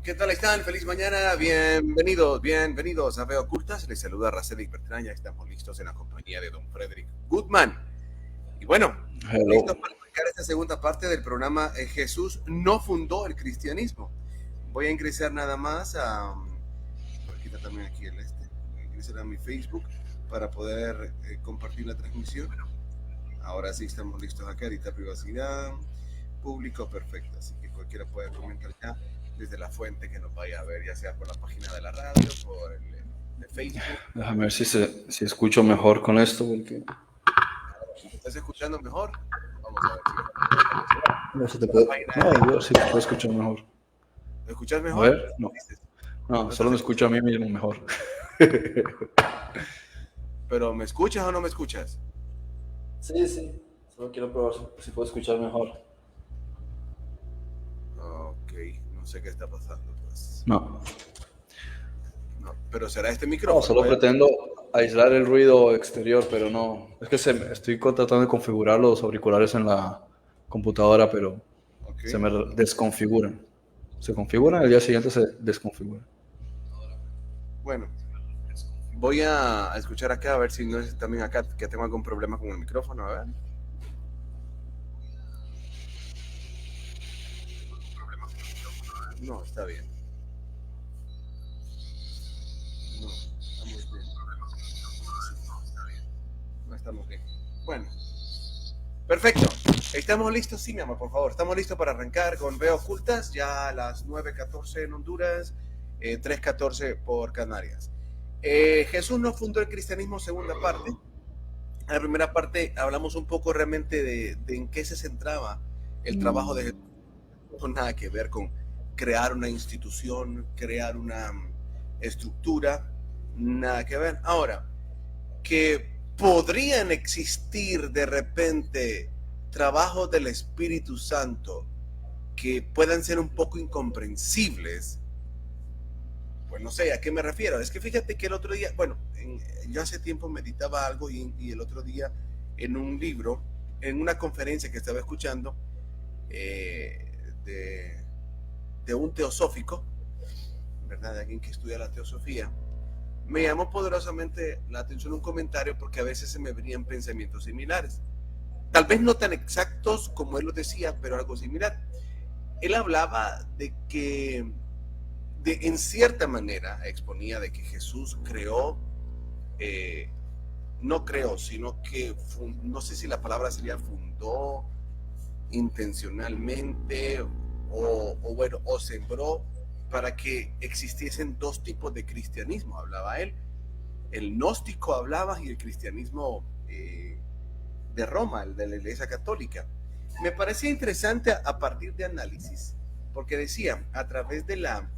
¿Qué tal están? Feliz mañana, bienvenidos a Veo Ocultas. Les saluda Racelic Bertrán, ya estamos listos en la compañía de don Frederick Goodman. Y bueno, listos Hello. para arrancar esta segunda parte del programa Jesús no fundó el cristianismo. Voy a ingresar nada más a... Voy a quitar también aquí voy a ingresar a mi Facebook para poder compartir la transmisión. Ahora sí estamos listos acá, editar privacidad, público, perfecto. Así que cualquiera puede comentar ya desde la fuente que nos vaya a ver, ya sea por la página de la radio, por el de Facebook. Déjame ver si escucho mejor con esto. Porque... ¿Me estás escuchando mejor? Vamos a ver si No, la página de... yo sí te puedo escuchar mejor. ¿Me escuchas A mejor? ver, no. ¿Dices? No, ¿No solo estás me escucho a mí mismo mejor. ¿Pero me escuchas o no me escuchas? Sí. Solo quiero probar si puedo escuchar mejor. Ok, no sé qué está pasando, pues. No. No, pero será este No, micrófono. solo pretendo aislar el ruido exterior, pero no. Es que estoy tratando de configurar los auriculares en la computadora, pero Ok. se me desconfiguran. Se configuran, el día siguiente se desconfiguran. Bueno, voy a escuchar acá a ver si no es también acá que tengo algún problema con el micrófono, a ver. No, está bien. No, estamos bien. No estamos bien. Bueno, perfecto. ¿Estamos listos? Sí, mi amor, por favor. Estamos listos para arrancar con Veo Ocultas, ya a las 9:14 en Honduras, 3:14 por Canarias. Jesús no fundó el cristianismo, segunda parte. En la primera parte hablamos un poco realmente de en qué se centraba el trabajo de Jesús. No tiene nada que ver con crear una institución, crear una estructura, nada que ver. Ahora, que podrían existir de repente trabajos del Espíritu Santo que puedan ser un poco incomprensibles, pues no sé a qué me refiero. Es que fíjate que el otro día, bueno, yo hace tiempo meditaba algo y el otro día en un libro, en una conferencia que estaba escuchando de un teosófico, ¿verdad? De alguien que estudia la teosofía, me llamó poderosamente la atención un comentario porque a veces se me venían pensamientos similares. Tal vez no tan exactos como él lo decía, pero algo similar. Él hablaba de que, en cierta manera, exponía de que Jesús creó, no creó, sino que, no sé si la palabra sería fundó intencionalmente o sembró para que existiesen dos tipos de cristianismo, hablaba él. El gnóstico hablaba y el cristianismo de Roma, el de la Iglesia Católica. Me parecía interesante a partir de análisis, porque decía, a través de la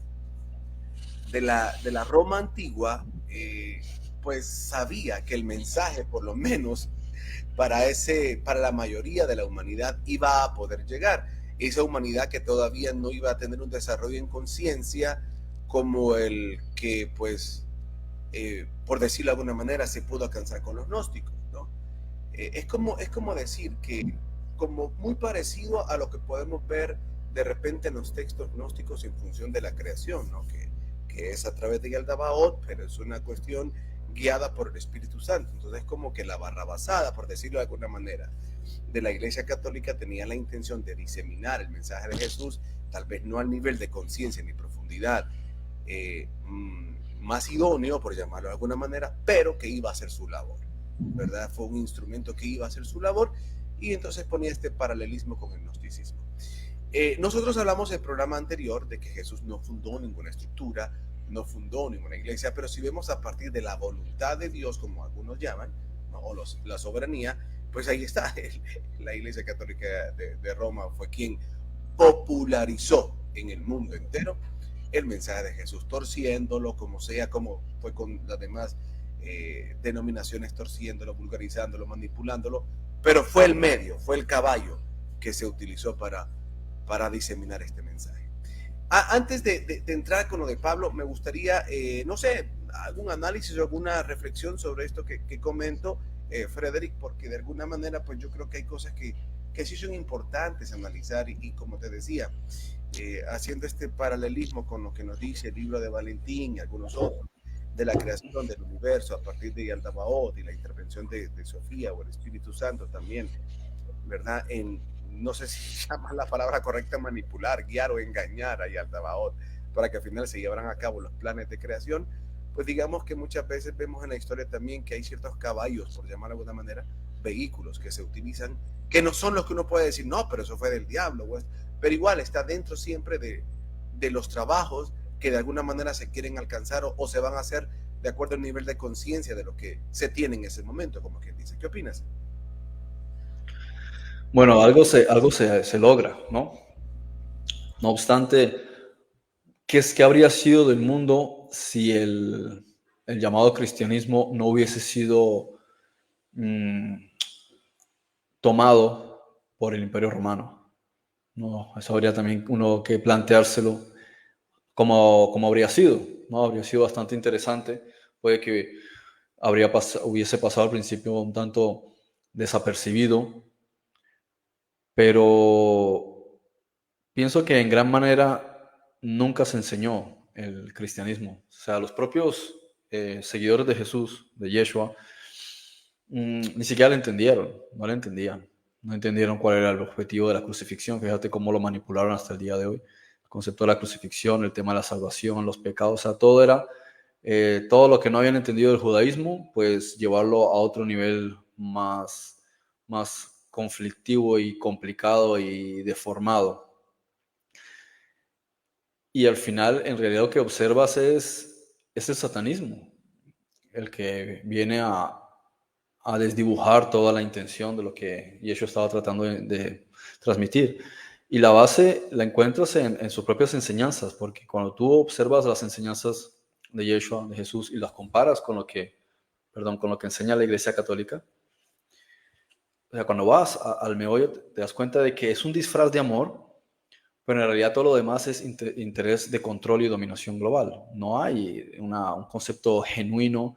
Roma antigua, pues sabía que el mensaje, por lo menos para la mayoría de la humanidad, iba a poder llegar. Esa humanidad que todavía no iba a tener un desarrollo en conciencia como el que, pues, por decirlo de alguna manera, se pudo alcanzar con los gnósticos, ¿no? Es como decir que, como muy parecido a lo que podemos ver de repente en los textos gnósticos en función de la creación, ¿no? Que es a través de Yaldabaoth, pero es una cuestión guiada por el Espíritu Santo. Entonces, como que la barrabasada, por decirlo de alguna manera, de la Iglesia Católica tenía la intención de diseminar el mensaje de Jesús, tal vez no al nivel de conciencia ni profundidad más idóneo, por llamarlo de alguna manera, pero que iba a hacer su labor, ¿verdad? Fue un instrumento que iba a hacer su labor, y entonces ponía este paralelismo con el gnosticismo. Nosotros hablamos en el programa anterior de que Jesús no fundó ninguna estructura, no fundó ninguna iglesia, pero si vemos a partir de la voluntad de Dios, como algunos llaman, ¿no? O la soberanía, pues ahí está. La Iglesia Católica de Roma fue quien popularizó en el mundo entero el mensaje de Jesús, torciéndolo como sea, como fue con las demás denominaciones, torciéndolo, vulgarizándolo, manipulándolo, pero fue el medio, fue el caballo que se utilizó para diseminar este mensaje. Antes de entrar con lo de Pablo, me gustaría, no sé, algún análisis o alguna reflexión sobre esto que comento, Frederick, porque de alguna manera, pues yo creo que hay cosas que que sí son importantes analizar y como te decía, haciendo este paralelismo con lo que nos dice el libro de Valentín y algunos otros, de la creación del universo a partir de Yaldabaoth y la intervención de Sofía o el Espíritu Santo también, ¿verdad? No sé si llama la palabra correcta manipular, guiar o engañar a Yaldabaoth para que al final se llevaran a cabo los planes de creación, pues digamos que muchas veces vemos en la historia también que hay ciertos caballos, por llamarlo de alguna manera, vehículos que se utilizan, que no son los que uno puede decir, no, pero eso fue del diablo, pues, pero igual está dentro siempre de los trabajos que de alguna manera se quieren alcanzar o se van a hacer de acuerdo al nivel de conciencia de lo que se tiene en ese momento, como quien dice. ¿Qué opinas? Bueno, algo se logra, ¿no? No obstante, ¿qué habría sido del mundo si el llamado cristianismo no hubiese sido tomado por el Imperio Romano? No, eso habría también uno que planteárselo cómo habría sido, ¿no? Habría sido bastante interesante. Puede que hubiese pasado al principio un tanto desapercibido, pero pienso que en gran manera nunca se enseñó el cristianismo. O sea, los propios seguidores de Jesús, de Yeshua, ni siquiera lo entendieron, no lo entendían. No entendieron cuál era el objetivo de la crucifixión. Fíjate cómo lo manipularon hasta el día de hoy. El concepto de la crucifixión, el tema de la salvación, los pecados, o sea, todo era, todo lo que no habían entendido del judaísmo, pues llevarlo a otro nivel más conflictivo y complicado y deformado. Y al final, en realidad, lo que observas es el satanismo, el que viene a desdibujar toda la intención de lo que Yeshua estaba tratando de transmitir. Y la base la encuentras en sus propias enseñanzas, porque cuando tú observas las enseñanzas de Yeshua, de Jesús, y las comparas con lo que enseña la Iglesia Católica, o sea, cuando vas al meollo te das cuenta de que es un disfraz de amor, pero en realidad todo lo demás es interés de control y dominación global. No hay un concepto genuino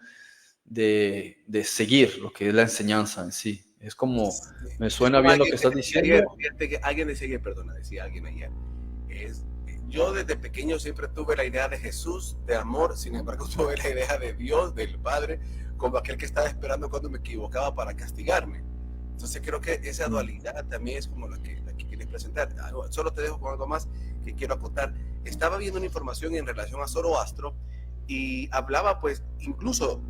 de seguir lo que es la enseñanza en sí. Es como, me Es suena como bien lo alguien que que estás decía ayer, diciendo. fíjate que alguien decía ayer, perdona, decía alguien ayer, yo desde pequeño siempre tuve la idea de Jesús, de amor, sin embargo tuve la idea de Dios, del Padre, como aquel que estaba esperando cuando me equivocaba para castigarme. Entonces creo que esa dualidad también es como la que quieres presentar. Solo te dejo con algo más que quiero acotar. Estaba viendo una información en relación a Zoroastro y hablaba pues incluso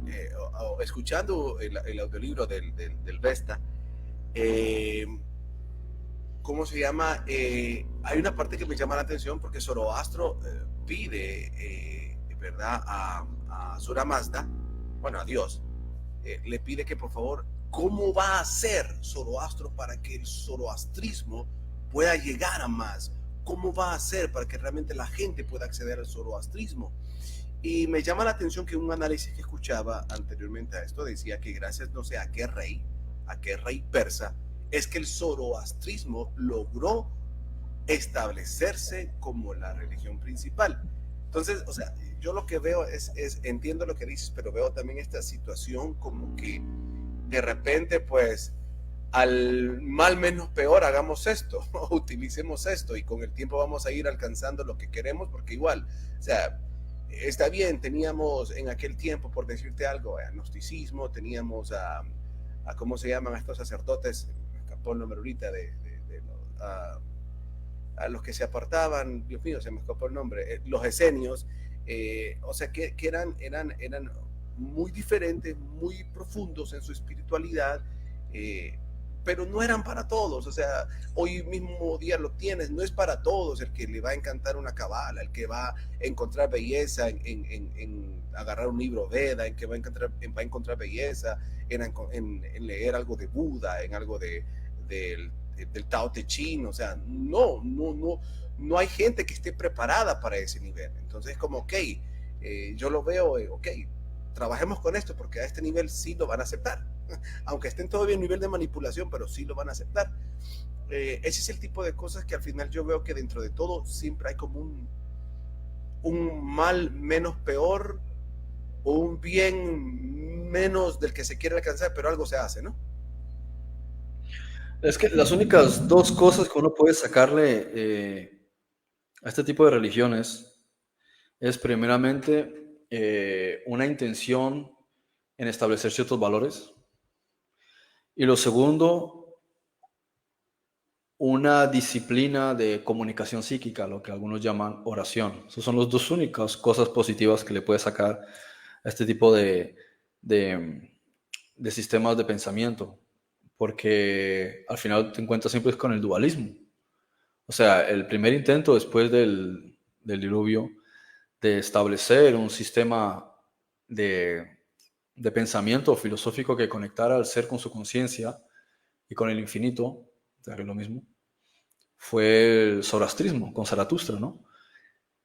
escuchando el audiolibro del Vesta, ¿cómo se llama? Hay una parte que me llama la atención porque Zoroastro pide, ¿verdad? A Sura Mazda, bueno, a Dios, le pide que por favor, ¿cómo va a ser Zoroastro para que el zoroastrismo pueda llegar a más? ¿Cómo va a ser para que realmente la gente pueda acceder al zoroastrismo? Y me llama la atención que un análisis que escuchaba anteriormente a esto decía que gracias no sé a qué rey persa, es que el zoroastrismo logró establecerse como la religión principal. Entonces, o sea, yo lo que veo entiendo lo que dices, pero veo también esta situación como que de repente, pues, al mal menos peor, hagamos esto, utilicemos esto y con el tiempo vamos a ir alcanzando lo que queremos, porque igual, o sea, está bien, teníamos en aquel tiempo, por decirte algo, gnosticismo, teníamos ¿cómo se llaman estos sacerdotes? Me escapó el nombre ahorita a los que se apartaban, Dios mío, se me escapó el nombre, los esenios, o sea, que eran muy diferentes, muy profundos en su espiritualidad, pero no eran para todos. O sea, hoy mismo día lo tienes, no es para todos el que le va a encantar una cabala, el que va a encontrar belleza en agarrar un libro Veda, en que va a encontrar belleza en leer algo de Buda, en algo del Tao Te Ching. O sea, no hay gente que esté preparada para ese nivel. Entonces, como, ok, yo lo veo, ok, trabajemos con esto porque a este nivel sí lo van a aceptar. Aunque estén todavía en nivel de manipulación, pero sí lo van a aceptar. Ese es el tipo de cosas que al final yo veo que dentro de todo siempre hay como un mal menos peor o un bien menos del que se quiere alcanzar, pero algo se hace, ¿no? Es que las únicas dos cosas que uno puede sacarle a este tipo de religiones es primeramente una intención en establecer ciertos valores y lo segundo, una disciplina de comunicación psíquica, lo que algunos llaman oración. Esas son las dos únicas cosas positivas que le puede sacar a este tipo de, de sistemas de pensamiento, porque al final te encuentras siempre con el dualismo. O sea, el primer intento después del diluvio de establecer un sistema de, de pensamiento filosófico que conectara al ser con su conciencia y con el infinito, o sea, que es lo mismo, fue el zoroastrismo con Zaratustra, ¿no?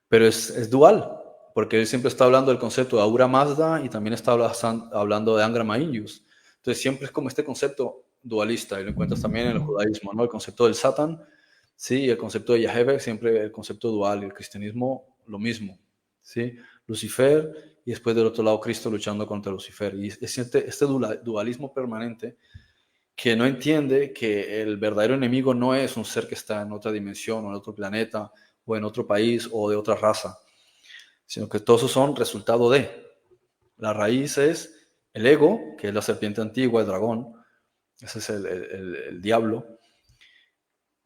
Pero es dual, porque él siempre está hablando del concepto de Ahura Mazda y también está hablando de Angra Mainyus. Entonces siempre es como este concepto dualista, y lo encuentras también en el judaísmo, ¿no? El concepto del Satán, sí, el concepto de Yahvé, siempre el concepto dual, y el cristianismo lo mismo, ¿sí? Lucifer y después del otro lado Cristo luchando contra Lucifer. Y es este dualismo permanente que no entiende que el verdadero enemigo no es un ser que está en otra dimensión o en otro planeta o en otro país o de otra raza, sino que todos esos son resultado de. La raíz es el ego, que es la serpiente antigua, el dragón, ese es el diablo,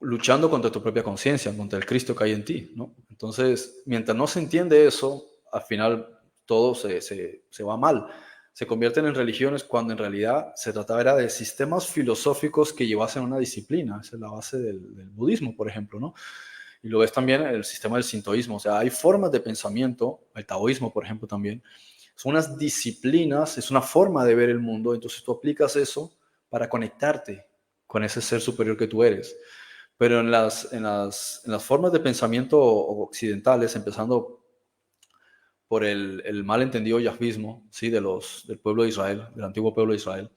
luchando contra tu propia conciencia, contra el Cristo que hay en ti, ¿no? Entonces, mientras no se entiende eso, al final todo se va mal. Se convierten en religiones cuando en realidad se trataba era de sistemas filosóficos que llevasen una disciplina. Esa es la base del budismo, por ejemplo, ¿no? Y lo ves también en el sistema del sintoísmo. O sea, hay formas de pensamiento, el taoísmo, por ejemplo, también. Son unas disciplinas, es una forma de ver el mundo. Entonces tú aplicas eso para conectarte con ese ser superior que tú eres. Pero en las formas de pensamiento occidentales, empezando por el malentendido yahvismo, ¿sí? Del pueblo de Israel, del antiguo pueblo de Israel,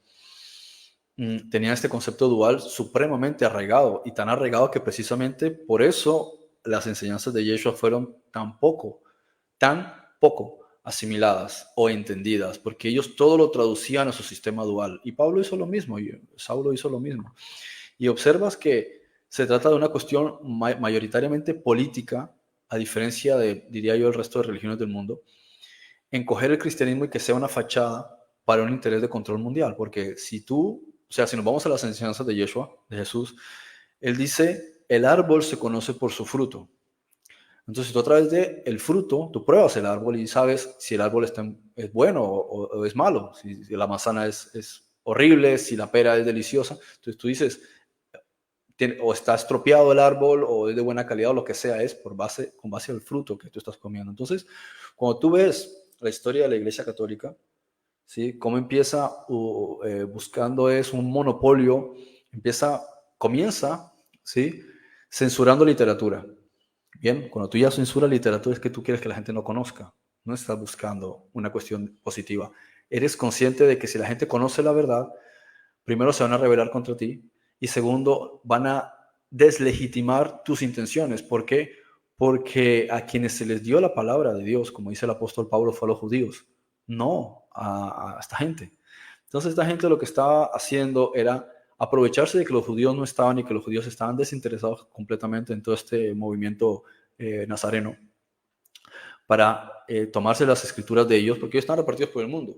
tenía este concepto dual supremamente arraigado, y tan arraigado que precisamente por eso las enseñanzas de Yeshua fueron tan poco asimiladas o entendidas, porque ellos todo lo traducían a su sistema dual. Y Pablo hizo lo mismo, y Saulo hizo lo mismo. Y observas que se trata de una cuestión mayoritariamente política, a diferencia de, diría yo, el resto de religiones del mundo, en coger el cristianismo y que sea una fachada para un interés de control mundial. Porque si nos vamos a las enseñanzas de Yeshua, de Jesús, él dice, el árbol se conoce por su fruto. Entonces, tú a través del fruto, tú pruebas el árbol y sabes si el árbol es bueno o es malo, si la manzana es horrible, si la pera es deliciosa. Entonces tú dices, o está estropeado el árbol o es de buena calidad o lo que sea, es con base al fruto que tú estás comiendo. Entonces, cuando tú ves la historia de la Iglesia Católica, ¿sí? Cómo empieza buscando es un monopolio, comienza, ¿sí? Censurando literatura. Bien, cuando tú ya censuras literatura es que tú quieres que la gente no conozca, no estás buscando una cuestión positiva. Eres consciente de que si la gente conoce la verdad, primero se van a rebelar contra ti y segundo van a deslegitimar tus intenciones. ¿Por qué? Porque a quienes se les dio la palabra de Dios, como dice el apóstol Pablo, fue a los judíos, no a esta gente. Entonces esta gente lo que estaba haciendo era aprovecharse de que los judíos no estaban y que los judíos estaban desinteresados completamente en todo este movimiento nazareno para tomarse las escrituras de ellos, porque ellos están repartidos por el mundo,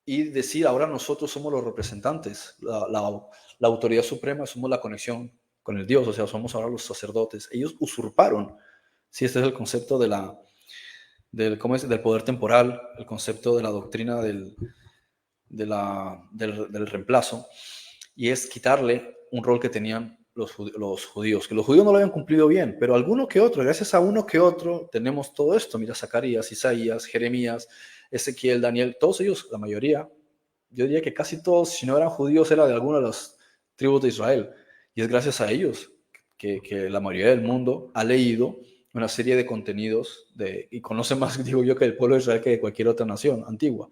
y decir, ahora nosotros somos los representantes, la autoridad suprema, somos la conexión con el Dios, o sea, somos ahora los sacerdotes. Ellos usurparon, si este es el concepto del poder temporal, el concepto de la doctrina del reemplazo, y es quitarle un rol que tenían los judíos, que los judíos no lo habían cumplido bien, pero alguno que otro, gracias a uno que otro, tenemos todo esto. Mira, Zacarías, Isaías, Jeremías, Ezequiel, Daniel, todos ellos, la mayoría, yo diría que casi todos, si no eran judíos, era de alguna de las tribus de Israel. Y es gracias a ellos que la mayoría del mundo ha leído una serie de contenidos y conoce más, digo yo, que el pueblo de Israel que de cualquier otra nación antigua.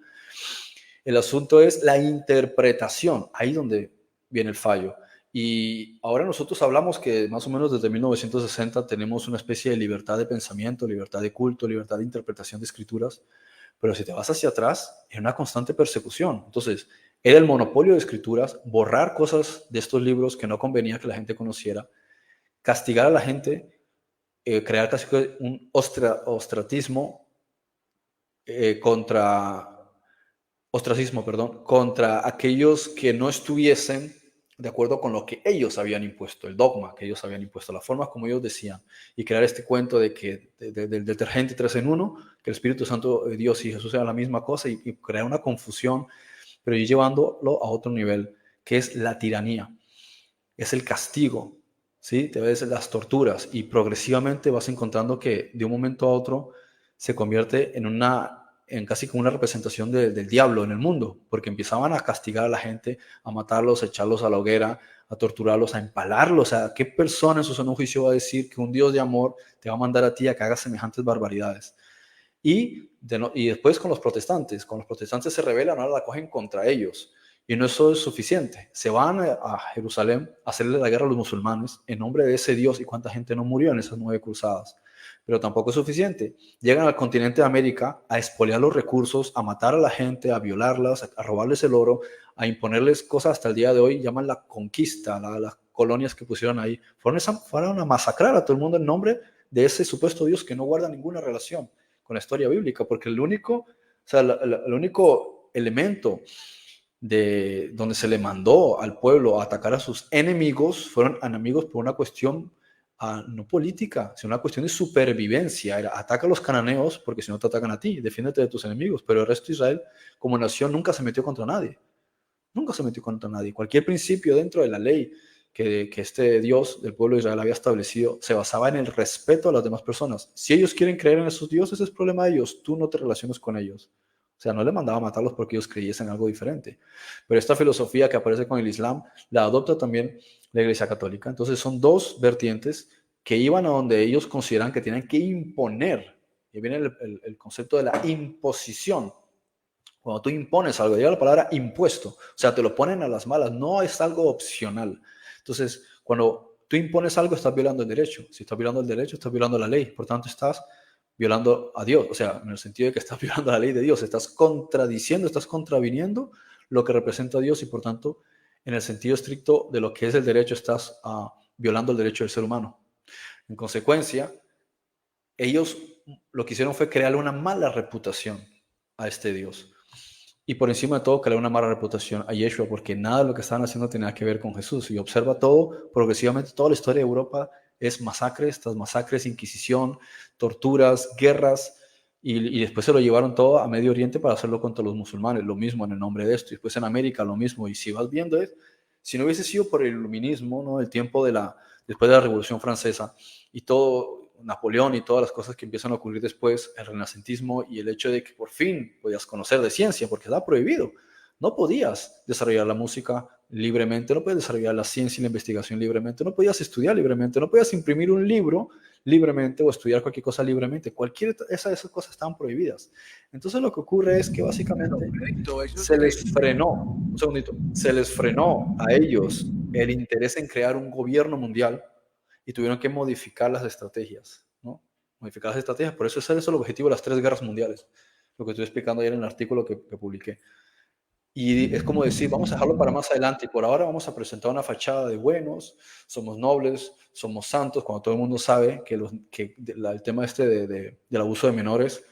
El asunto es la interpretación, ahí donde viene el fallo. Y ahora nosotros hablamos que más o menos desde 1960 tenemos una especie de libertad de pensamiento, libertad de culto, libertad de interpretación de escrituras, pero si te vas hacia atrás, es una constante persecución. Entonces, era el monopolio de escrituras, borrar cosas de estos libros que no convenía que la gente conociera, castigar a la gente, crear casi un ostracismo contra aquellos que no estuviesen de acuerdo con lo que ellos habían impuesto, el dogma que ellos habían impuesto, la forma como ellos decían, y crear este cuento de que del detergente 3 en 1, que el Espíritu Santo, Dios y Jesús eran la misma cosa, y crear una confusión, pero ir llevándolo a otro nivel, que es la tiranía, es el castigo, ¿sí? Te ves las torturas, y progresivamente vas encontrando que de un momento a otro se convierte en casi como una representación del diablo en el mundo, porque empezaban a castigar a la gente, a matarlos, a echarlos a la hoguera, a torturarlos, a empalarlos. O sea, ¿qué persona en su sano juicio va a decir que un Dios de amor te va a mandar a ti a que hagas semejantes barbaridades? Y después con los protestantes se rebelan, ahora la cogen contra ellos. Y no eso es suficiente. Se van a Jerusalén a hacerle la guerra a los musulmanes en nombre de ese Dios, y cuánta gente no murió en esas 9 cruzadas. Pero tampoco es suficiente. Llegan al continente de América a expoliar los recursos, a matar a la gente, a violarlas, a robarles el oro, a imponerles cosas hasta el día de hoy, llaman la conquista, las colonias que pusieron ahí. Fueron a masacrar a todo el mundo en nombre de ese supuesto Dios que no guarda ninguna relación con la historia bíblica, porque el único elemento de donde se le mandó al pueblo a atacar a sus enemigos fueron enemigos por una cuestión no política, sino una cuestión de supervivencia. Era: ataca a los cananeos porque si no te atacan a ti, defiéndete de tus enemigos. Pero el resto de Israel como nación nunca se metió contra nadie, nunca se metió contra nadie. Cualquier principio dentro de la ley que este Dios del pueblo de Israel había establecido se basaba en el respeto a las demás personas. Si ellos quieren creer en esos dioses, es problema de ellos, tú no te relaciones con ellos. O sea, no le mandaba a matarlos porque ellos creyesen algo diferente. Pero esta filosofía que aparece con el Islam la adopta también la Iglesia Católica. Entonces son dos vertientes que iban a donde ellos consideran que tienen que imponer. Y viene el concepto de la imposición. Cuando tú impones algo, llega la palabra impuesto, o sea, te lo ponen a las malas, no es algo opcional. Entonces, cuando tú impones algo, estás violando el derecho. Si estás violando el derecho, estás violando la ley. Por tanto, estás violando a Dios, o sea, en el sentido de que estás violando la ley de Dios, estás contradiciendo, estás contraviniendo lo que representa a Dios, y por tanto, en el sentido estricto de lo que es el derecho, estás violando el derecho del ser humano. En consecuencia, ellos lo que hicieron fue crearle una mala reputación a este Dios. Y por encima de todo, crear una mala reputación a Yeshua, porque nada de lo que estaban haciendo tenía que ver con Jesús. Y observa todo, progresivamente, toda la historia de Europa es masacres tras masacres, inquisición, torturas, guerras, y después se lo llevaron todo a Medio Oriente para hacerlo contra los musulmanes, lo mismo en el nombre de esto. Y después en América lo mismo. Y si vas viendo, si no hubiese sido por el iluminismo, ¿no? El tiempo después de la Revolución Francesa y todo, Napoleón y todas las cosas que empiezan a ocurrir después, el renacentismo y el hecho de que por fin podías conocer de ciencia, porque estaba prohibido. No podías desarrollar la música libremente, no podías desarrollar la ciencia y la investigación libremente, no podías estudiar libremente, no podías imprimir un libro libremente o estudiar cualquier cosa libremente. Cualquier esas cosas estaban prohibidas. Entonces lo que ocurre es que básicamente se les frenó, un segundito, se les frenó a ellos el interés en crear un gobierno mundial, y tuvieron que modificar las estrategias, ¿no? Modificar las estrategias. Por eso ese es el objetivo de las 3 guerras mundiales, lo que estoy explicando ayer en el artículo que publiqué. Y es como decir, vamos a dejarlo para más adelante, y por ahora vamos a presentar una fachada de buenos, somos nobles, somos santos, cuando todo el mundo sabe que el tema del abuso de menores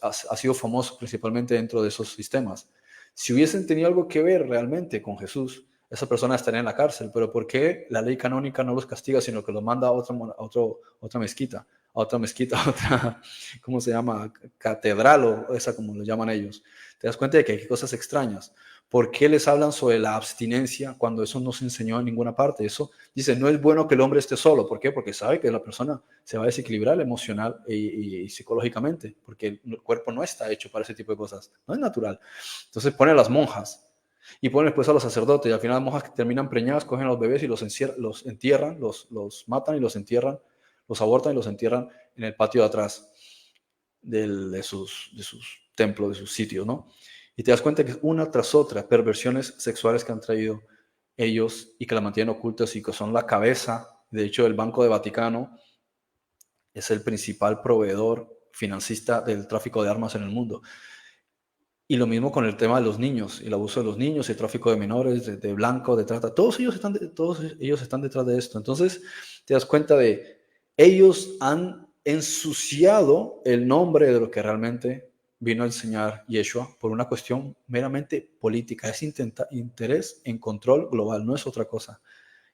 ha sido famoso principalmente dentro de esos sistemas. Si hubiesen tenido algo que ver realmente con Jesús, esa persona estaría en la cárcel. Pero ¿por qué la ley canónica no los castiga, sino que los manda a otra mezquita, a otra, ¿cómo se llama? Catedral, o esa como lo llaman ellos? Te das cuenta de que hay cosas extrañas. ¿Por qué les hablan sobre la abstinencia cuando eso no se enseñó en ninguna parte? Eso dice, no es bueno que el hombre esté solo. ¿Por qué? Porque sabe que la persona se va a desequilibrar emocional y psicológicamente, porque el cuerpo no está hecho para ese tipo de cosas, no es natural. Entonces pone a las monjas y ponen después a los sacerdotes, y al final las monjas que terminan preñadas cogen a los bebés y los entierran, los matan y los entierran, los abortan y los entierran en el patio de atrás de sus templos, de sus sitios, ¿no? Y te das cuenta que una tras otra perversiones sexuales que han traído ellos y que la mantienen ocultas, y que son la cabeza. De hecho, el Banco de Vaticano es el principal proveedor financista del tráfico de armas en el mundo. Y lo mismo con el tema de los niños, el abuso de los niños, el tráfico de menores, de blanco, de trata. Todos ellos están detrás de esto. Entonces, te das cuenta de, ellos han ensuciado el nombre de lo que realmente vino a enseñar Yeshua por una cuestión meramente política. Es interés en control global, no es otra cosa.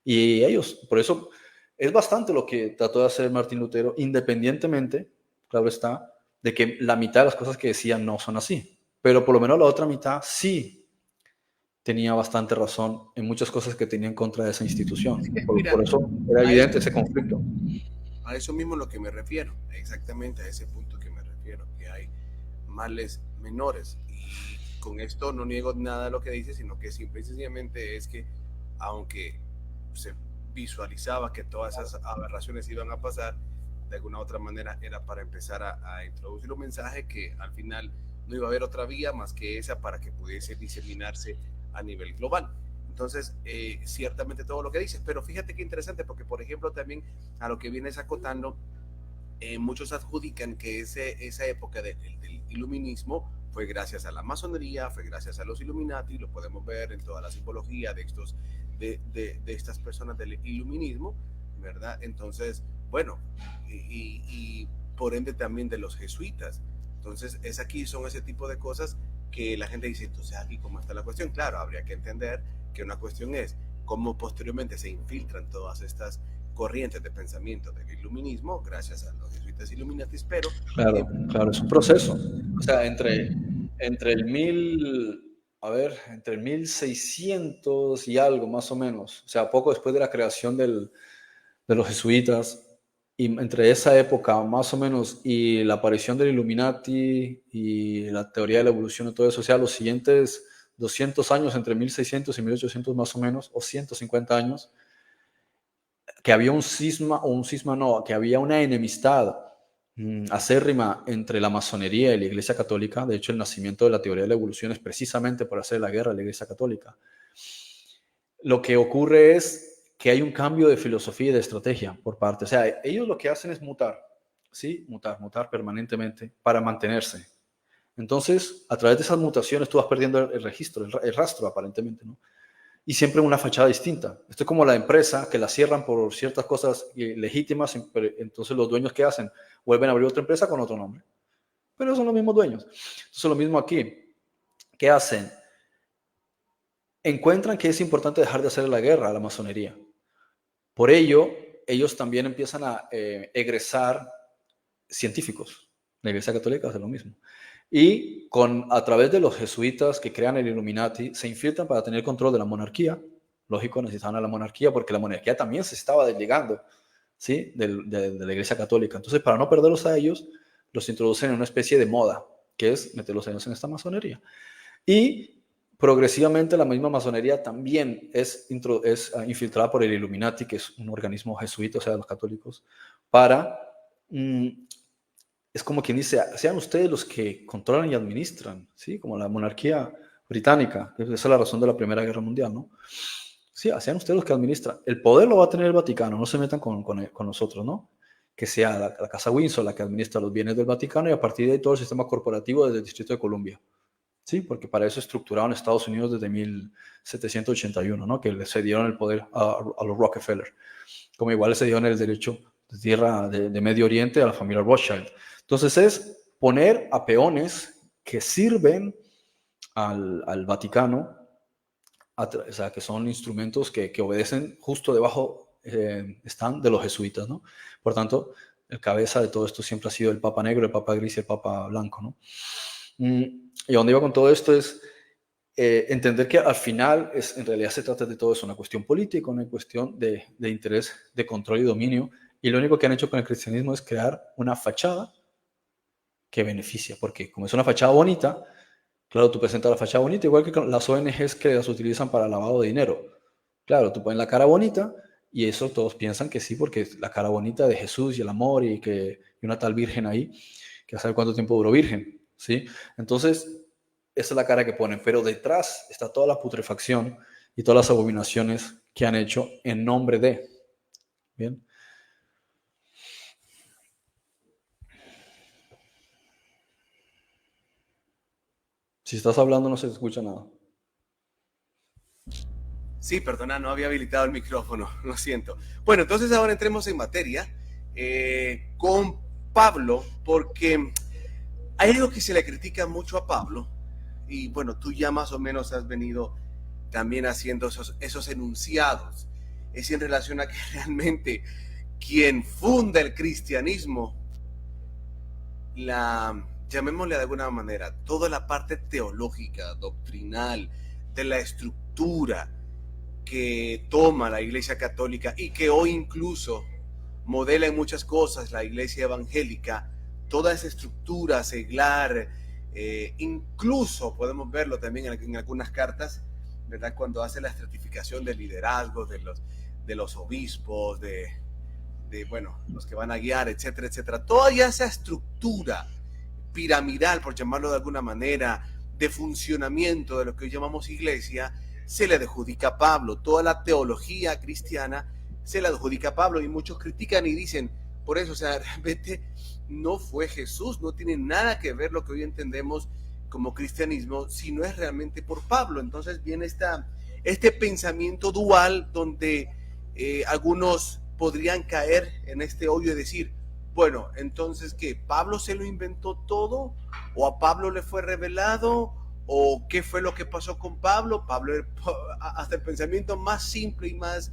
Y ellos, por eso, es bastante lo que trató de hacer Martín Lutero, independientemente, claro está, de que la mitad de las cosas que decían no son así. Pero por lo menos la otra mitad sí tenía bastante razón en muchas cosas que tenía en contra de esa institución. Mira, Por eso era a eso, evidente ese conflicto. a eso mismo es lo que me refiero, exactamente a ese punto que me refiero, que hay males menores. Y con esto no niego nada de lo que dice, sino que simple y sencillamente es que, aunque se visualizaba que todas esas aberraciones iban a pasar, de alguna u otra manera era para empezar a introducir un mensaje que al final no iba a haber otra vía más que esa para que pudiese diseminarse a nivel global. Entonces, ciertamente todo lo que dices, pero fíjate qué interesante, porque por ejemplo también a lo que vienes acotando, muchos adjudican que esa época del iluminismo fue gracias a la masonería, fue gracias a los Illuminati, lo podemos ver en toda la simbología de estas personas del iluminismo, ¿verdad? Entonces, bueno, y por ende también de los jesuitas. Entonces, es aquí, son ese tipo de cosas que la gente dice, entonces aquí cómo está la cuestión. Claro, habría que entender que una cuestión es cómo posteriormente se infiltran todas estas corrientes de pensamiento del iluminismo gracias a los jesuitas iluminatis, pero Claro, claro, es un proceso. O sea, entre el mil, a ver, entre el 1600 y algo más o menos, o sea, poco después de la creación de los jesuitas, y entre esa época más o menos y la aparición del Illuminati y la teoría de la evolución y todo eso, o sea, los siguientes 200 años, entre 1600 y 1800 más o menos, o 150 años, que había un cisma no, que había una enemistad acérrima entre la masonería y la Iglesia Católica. De hecho, el nacimiento de la teoría de la evolución es precisamente por hacer la guerra a la Iglesia Católica. Lo que ocurre es que hay un cambio de filosofía y de estrategia por parte. O sea, ellos lo que hacen es mutar, ¿sí? Mutar permanentemente para mantenerse. Entonces, a través de esas mutaciones tú vas perdiendo el registro, el rastro aparentemente, ¿no? Y siempre una fachada distinta. Esto es como la empresa que la cierran por ciertas cosas legítimas, entonces los dueños ¿qué hacen? Vuelven a abrir otra empresa con otro nombre, pero son los mismos dueños. Entonces lo mismo aquí. ¿Qué hacen? Encuentran que es importante dejar de hacer la guerra a la masonería. Por ello, ellos también empiezan a egresar científicos. La Iglesia Católica hace lo mismo. Y a través de los jesuitas que crean el Illuminati, se infiltran para tener control de la monarquía. Lógico, necesitaban a la monarquía porque la monarquía también se estaba desligando, ¿sí? de la Iglesia Católica. Entonces, para no perderlos a ellos, los introducen en una especie de moda, que es meterlos a ellos en esta masonería. Y progresivamente la misma masonería también es infiltrada por el Illuminati, que es un organismo jesuita, o sea, los católicos, para es como quien dice, sean ustedes los que controlan y administran, ¿sí? Como la monarquía británica, esa es la razón de la Primera Guerra Mundial, ¿no? Sí, sean ustedes los que administran. El poder lo va a tener el Vaticano, no se metan con nosotros, ¿no? Que sea la Casa Windsor la que administra los bienes del Vaticano y a partir de ahí todo el sistema corporativo desde el Distrito de Columbia. Sí, porque para eso estructuraron Estados Unidos desde 1781, ¿no? Que le cedieron el poder a los Rockefeller. Como igual se dieron el derecho de tierra de Medio Oriente a la familia Rothschild. Entonces es poner a peones que sirven al Vaticano, o sea, que son instrumentos que obedecen justo debajo, están de los jesuitas, ¿no? Por tanto, el cabeza de todo esto siempre ha sido el Papa Negro, el Papa Gris y el Papa Blanco, ¿no? Y donde iba con todo esto es entender que al final en realidad se trata de todo eso, una cuestión política, una cuestión de interés, de control y dominio, y lo único que han hecho con el cristianismo es crear una fachada que beneficia, porque como es una fachada bonita, claro, tú presentas la fachada bonita, igual que las ONGs que las utilizan para lavado de dinero. Claro, tú pones la cara bonita y eso todos piensan que sí, porque es la cara bonita de Jesús y el amor y una tal virgen ahí, que a saber cuánto tiempo duró virgen, ¿sí? Entonces, esa es la cara que ponen, pero detrás está toda la putrefacción y todas las abominaciones que han hecho en nombre de, ¿bien? Si estás hablando no se escucha nada. Sí, perdona, no había habilitado el micrófono, lo siento. Bueno, entonces ahora entremos en materia con Pablo, porque hay algo que se le critica mucho a Pablo, y bueno, tú ya más o menos has venido también haciendo esos enunciados. Es en relación a que realmente quien funda el cristianismo, llamémosle de alguna manera, toda la parte teológica, doctrinal, de la estructura que toma la Iglesia Católica y que hoy incluso modela en muchas cosas la Iglesia Evangélica, toda esa estructura seglar, incluso podemos verlo también en algunas cartas, ¿verdad? Cuando hace la estratificación del liderazgo de los obispos, bueno, los que van a guiar, etcétera, etcétera. Toda esa estructura piramidal, por llamarlo de alguna manera, de funcionamiento de lo que hoy llamamos iglesia, se le adjudica a Pablo. Toda la teología cristiana se le adjudica a Pablo, y muchos critican y dicen, por eso, o sea, realmente no fue Jesús, no tiene nada que ver lo que hoy entendemos como cristianismo, si no es realmente por Pablo. Entonces viene este pensamiento dual donde algunos podrían caer en este hoyo y decir, bueno, entonces, ¿qué? ¿Pablo se lo inventó todo? ¿O a Pablo le fue revelado? ¿O qué fue lo que pasó con Pablo? Pablo, hasta el pensamiento más simple y más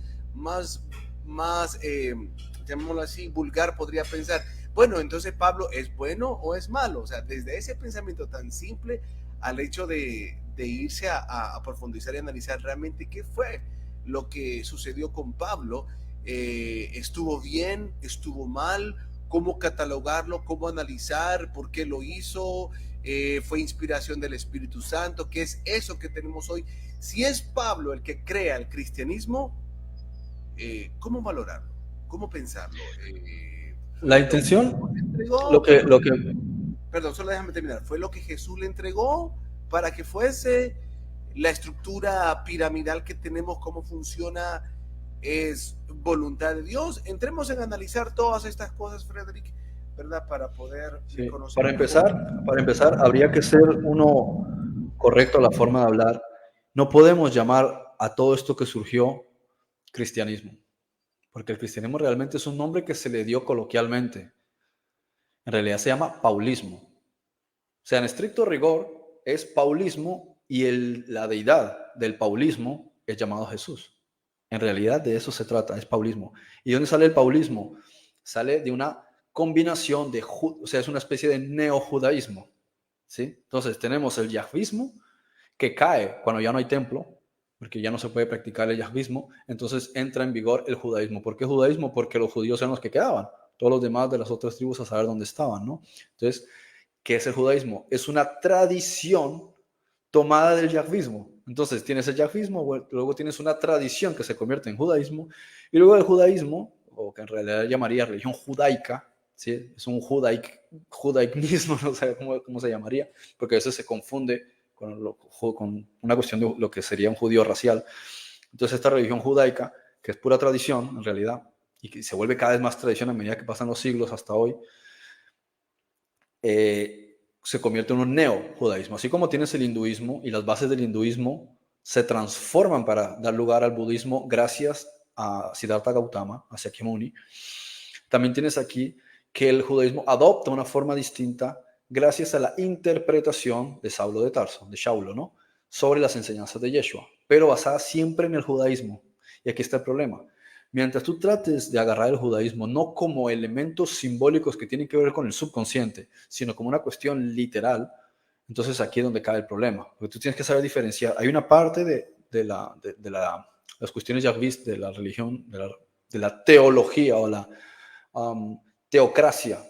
llamémoslo así, vulgar, podría pensar, bueno, entonces Pablo es bueno o es malo. O sea, desde ese pensamiento tan simple al hecho de irse a profundizar y analizar realmente qué fue lo que sucedió con Pablo. ¿Estuvo bien? ¿Estuvo mal? ¿Cómo catalogarlo? ¿Cómo analizar? ¿Por qué lo hizo? ¿Fue inspiración del Espíritu Santo? ¿Qué es eso que tenemos hoy? Si es Pablo el que crea el cristianismo, ¿cómo valorarlo? ¿Cómo pensarlo? La intención, Entregó, lo que, perdón, solo déjame terminar. ¿Fue lo que Jesús le entregó para que fuese? La estructura piramidal que tenemos, cómo funciona, es voluntad de Dios. Entremos en analizar todas estas cosas, Frederick, ¿verdad? Para poder sí, conocer. para empezar, habría que ser uno correcto a la forma de hablar. No podemos llamar a todo esto que surgió cristianismo, porque el cristianismo realmente es un nombre que se le dio coloquialmente. En realidad se llama paulismo. O sea, en estricto rigor es paulismo, y la deidad del paulismo es llamado Jesús. En realidad de eso se trata, es paulismo. ¿Y de dónde sale el paulismo? Sale de una combinación o sea, es una especie de neojudaísmo, ¿sí? Entonces tenemos el yahvismo, que cae cuando ya no hay templo, porque ya no se puede practicar el yahvismo. Entonces entra en vigor el judaísmo. ¿Por qué judaísmo? Porque los judíos eran los que quedaban, todos los demás de las otras tribus a saber dónde estaban, ¿no? Entonces, ¿qué es el judaísmo? Es una tradición tomada del yahvismo. Entonces tienes el yahvismo, luego tienes una tradición que se convierte en judaísmo, y luego el judaísmo, o que en realidad llamaría religión judaica, ¿sí? Es un judaísmo, no sé cómo se llamaría, porque a veces se confunde con una cuestión de lo que sería un judío racial. Entonces esta religión judaica, que es pura tradición en realidad, y que se vuelve cada vez más tradición a medida que pasan los siglos hasta hoy, se convierte en un neo-judaísmo. Así como tienes el hinduismo, y las bases del hinduismo se transforman para dar lugar al budismo gracias a Siddhartha Gautama, a Shakyamuni, también tienes aquí que el judaísmo adopta una forma distinta gracias a la interpretación de Saulo de Tarso, de Shaulo, ¿no? Sobre las enseñanzas de Yeshua, pero basada siempre en el judaísmo. Y aquí está el problema. Mientras tú trates de agarrar el judaísmo no como elementos simbólicos que tienen que ver con el subconsciente, sino como una cuestión literal, entonces aquí es donde cae el problema. Porque tú tienes que saber diferenciar. Hay una parte de las cuestiones yahvis, de la religión, de la teología o la teocracia,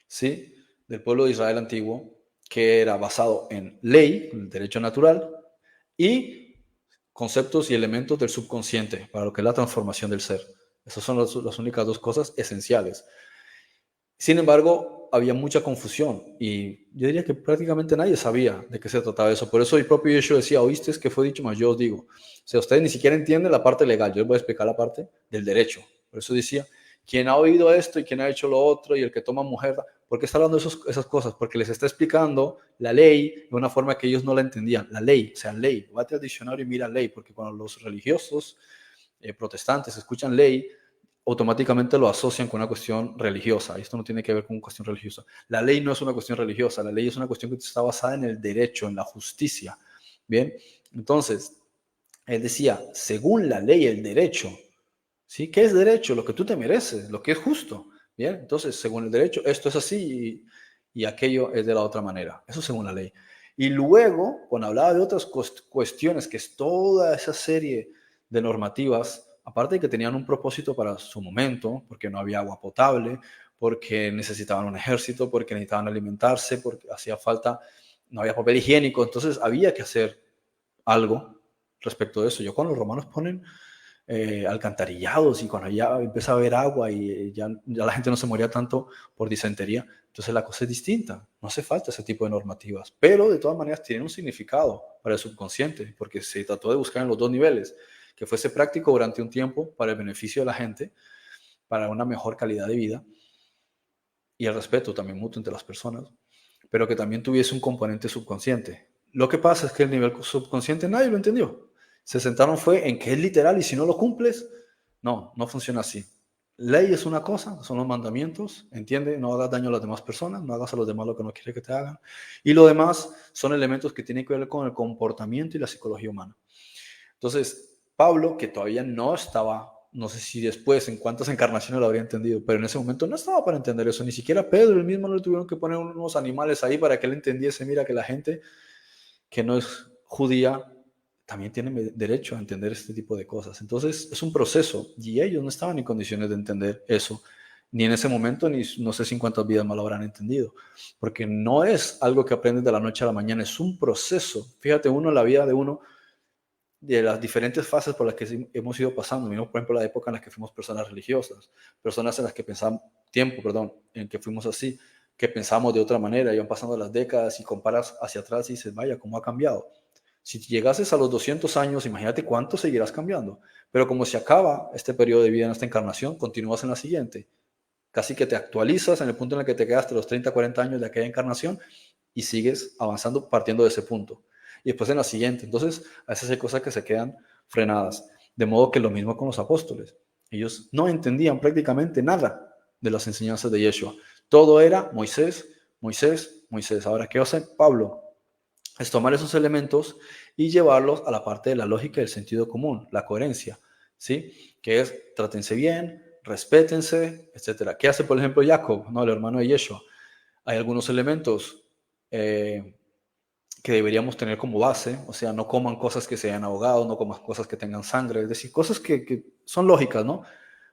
¿sí? Del pueblo de Israel antiguo, que era basado en ley, en el derecho natural, y conceptos y elementos del subconsciente para lo que es la transformación del ser. Esas son las únicas dos cosas esenciales. Sin embargo, había mucha confusión, y yo diría que prácticamente nadie sabía de qué se trataba eso. Por eso el propio Yeshua decía, oíste que fue dicho, mas yo os digo. O sea, ustedes ni siquiera entienden la parte legal. Yo les voy a explicar la parte del derecho. Por eso decía, quien ha oído esto y quien ha hecho lo otro y el que toma mujer. ¿Por qué está hablando de esas cosas? Porque les está explicando la ley de una forma que ellos no la entendían. La ley, o sea, ley. Vete al diccionario y mira ley, porque cuando los religiosos protestantes escuchan ley, automáticamente lo asocian con una cuestión religiosa. Esto no tiene que ver con una cuestión religiosa. La ley no es una cuestión religiosa, la ley es una cuestión que está basada en el derecho, en la justicia. Bien, entonces, él decía, según la ley, el derecho, ¿sí? ¿Qué es derecho? Lo que tú te mereces, lo que es justo. Bien, entonces, según el derecho, esto es así y aquello es de la otra manera. Eso según la ley. Y luego, cuando hablaba de otras cuestiones, que es toda esa serie de normativas, aparte de que tenían un propósito para su momento, porque no había agua potable, porque necesitaban un ejército, porque necesitaban alimentarse, porque hacía falta, no había papel higiénico, entonces había que hacer algo respecto de eso. Yo cuando los romanos ponen alcantarillados y cuando ya empieza a haber agua y ya la gente no se moría tanto por disentería, entonces la cosa es distinta. No hace falta ese tipo de normativas, pero de todas maneras tienen un significado para el subconsciente, porque se trató de buscar en los dos niveles, que fuese práctico durante un tiempo para el beneficio de la gente, para una mejor calidad de vida y el respeto también mutuo entre las personas, pero que también tuviese un componente subconsciente. Lo que pasa es que el nivel subconsciente nadie lo entendió. Se sentaron fue en que es literal y si no lo cumples, no, no funciona así. Ley es una cosa, son los mandamientos, entiende, no hagas daño a las demás personas, no hagas a los demás lo que no quieres que te hagan. Y lo demás son elementos que tienen que ver con el comportamiento y la psicología humana. Entonces, Pablo, que todavía no estaba, no sé si después, en cuántas encarnaciones lo habría entendido, pero en ese momento no estaba para entender eso, ni siquiera Pedro, el mismo no le tuvieron que poner unos animales ahí para que él entendiese, mira que la gente que no es judía también tiene derecho a entender este tipo de cosas. Entonces, es un proceso y ellos no estaban en condiciones de entender eso, ni en ese momento, ni no sé si en cuántas vidas más lo habrán entendido, porque no es algo que aprendes de la noche a la mañana, es un proceso. Fíjate uno en la vida de uno, de las diferentes fases por las que hemos ido pasando. Vimos, por ejemplo, la época en la que fuimos personas religiosas, personas en las que pensamos, en que fuimos así, que pensamos de otra manera, iban pasando las décadas y comparas hacia atrás y dices, vaya, ¿cómo ha cambiado? Si llegases a los 200 años, imagínate cuánto seguirás cambiando. Pero como se acaba este periodo de vida en esta encarnación, continúas en la siguiente. Casi que te actualizas en el punto en el que te quedaste los 30, 40 años de aquella encarnación y sigues avanzando partiendo de ese punto. Y después en la siguiente. Entonces, a veces hay cosas que se quedan frenadas. De modo que lo mismo con los apóstoles. Ellos no entendían prácticamente nada de las enseñanzas de Yeshua. Todo era Moisés, Moisés, Moisés. Ahora, ¿qué hace Pablo? Es tomar esos elementos y llevarlos a la parte de la lógica y el sentido común, la coherencia, ¿sí? Que es, trátense bien, respétense, etcétera. ¿Qué hace, por ejemplo, Jacob, ¿no? El hermano de Yeshua? Hay algunos elementos que deberíamos tener como base, o sea, no coman cosas que se hayan ahogado, no coman cosas que tengan sangre, es decir, cosas que son lógicas, ¿no?